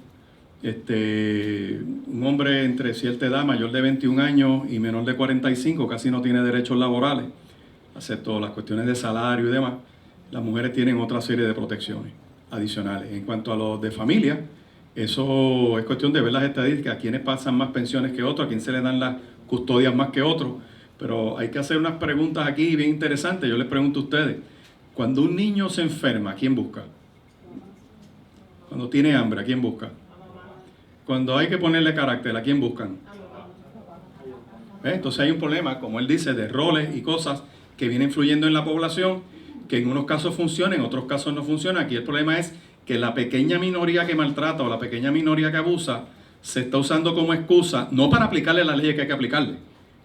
Un hombre entre cierta edad, mayor de 21 años y menor de 45, casi no tiene derechos laborales, excepto las cuestiones de salario y demás. Las mujeres tienen otra serie de protecciones adicionales. En cuanto a los de familia, eso es cuestión de ver las estadísticas, a quiénes pasan más pensiones que otros, a quién se le dan las custodias más que otros. Pero hay que hacer unas preguntas aquí bien interesantes. Yo les pregunto a ustedes, cuando un niño se enferma, ¿a quién busca? Cuando tiene hambre, ¿a quién busca? Cuando hay que ponerle carácter, ¿a quién buscan? Entonces hay un problema, como él dice, de roles y cosas que vienen fluyendo en la población, que en unos casos funciona, en otros casos no funciona. Aquí el problema es que la pequeña minoría que maltrata o la pequeña minoría que abusa se está usando como excusa, no para aplicarle las leyes que hay que aplicarle,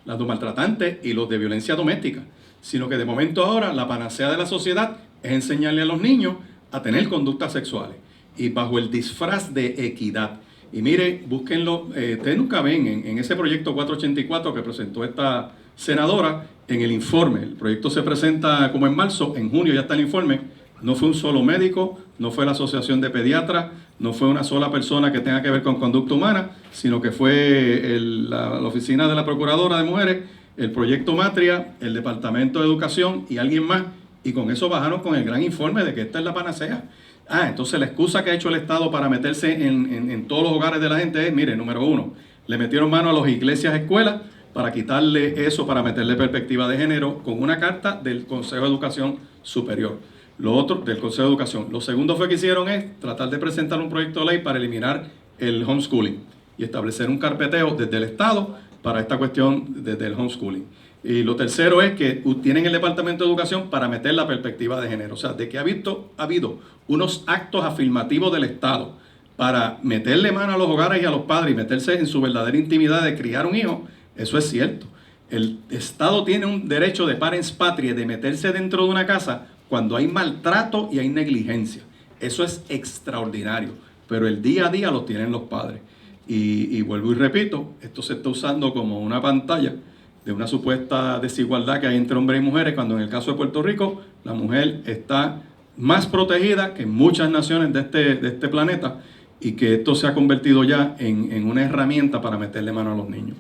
las de maltratantes y los de violencia doméstica, sino que de momento ahora la panacea de la sociedad es enseñarle a los niños a tener conductas sexuales y bajo el disfraz de equidad. Y mire, búsquenlo, ustedes nunca ven en ese proyecto 484 que presentó esta senadora, en el informe, el proyecto se presenta como en marzo, en junio ya está el informe, no fue un solo médico, no fue la asociación de pediatras, no fue una sola persona que tenga que ver con conducta humana, sino que fue la oficina de la Procuradora de Mujeres, el proyecto Matria, el Departamento de Educación y alguien más, y con eso bajaron con el gran informe de que esta es la panacea. Entonces la excusa que ha hecho el Estado para meterse en todos los hogares de la gente es, mire, número uno, le metieron mano a las iglesias, escuelas, para quitarle eso, para meterle perspectiva de género, con una carta del Consejo de Educación Superior. Lo otro, del Consejo de Educación. Lo segundo fue que hicieron es tratar de presentar un proyecto de ley para eliminar el homeschooling y establecer un carpeteo desde el Estado para esta cuestión desde el homeschooling. Y lo tercero es que tienen el Departamento de Educación para meter la perspectiva de género. O sea, de que ha habido unos actos afirmativos del Estado para meterle mano a los hogares y a los padres y meterse en su verdadera intimidad de criar un hijo, eso es cierto. El Estado tiene un derecho de parens patriae de meterse dentro de una casa cuando hay maltrato y hay negligencia. Eso es extraordinario, pero el día a día lo tienen los padres. Y vuelvo y repito, esto se está usando como una pantalla de una supuesta desigualdad que hay entre hombres y mujeres, cuando en el caso de Puerto Rico la mujer está más protegida que en muchas naciones de este planeta, y que esto se ha convertido ya en una herramienta para meterle mano a los niños.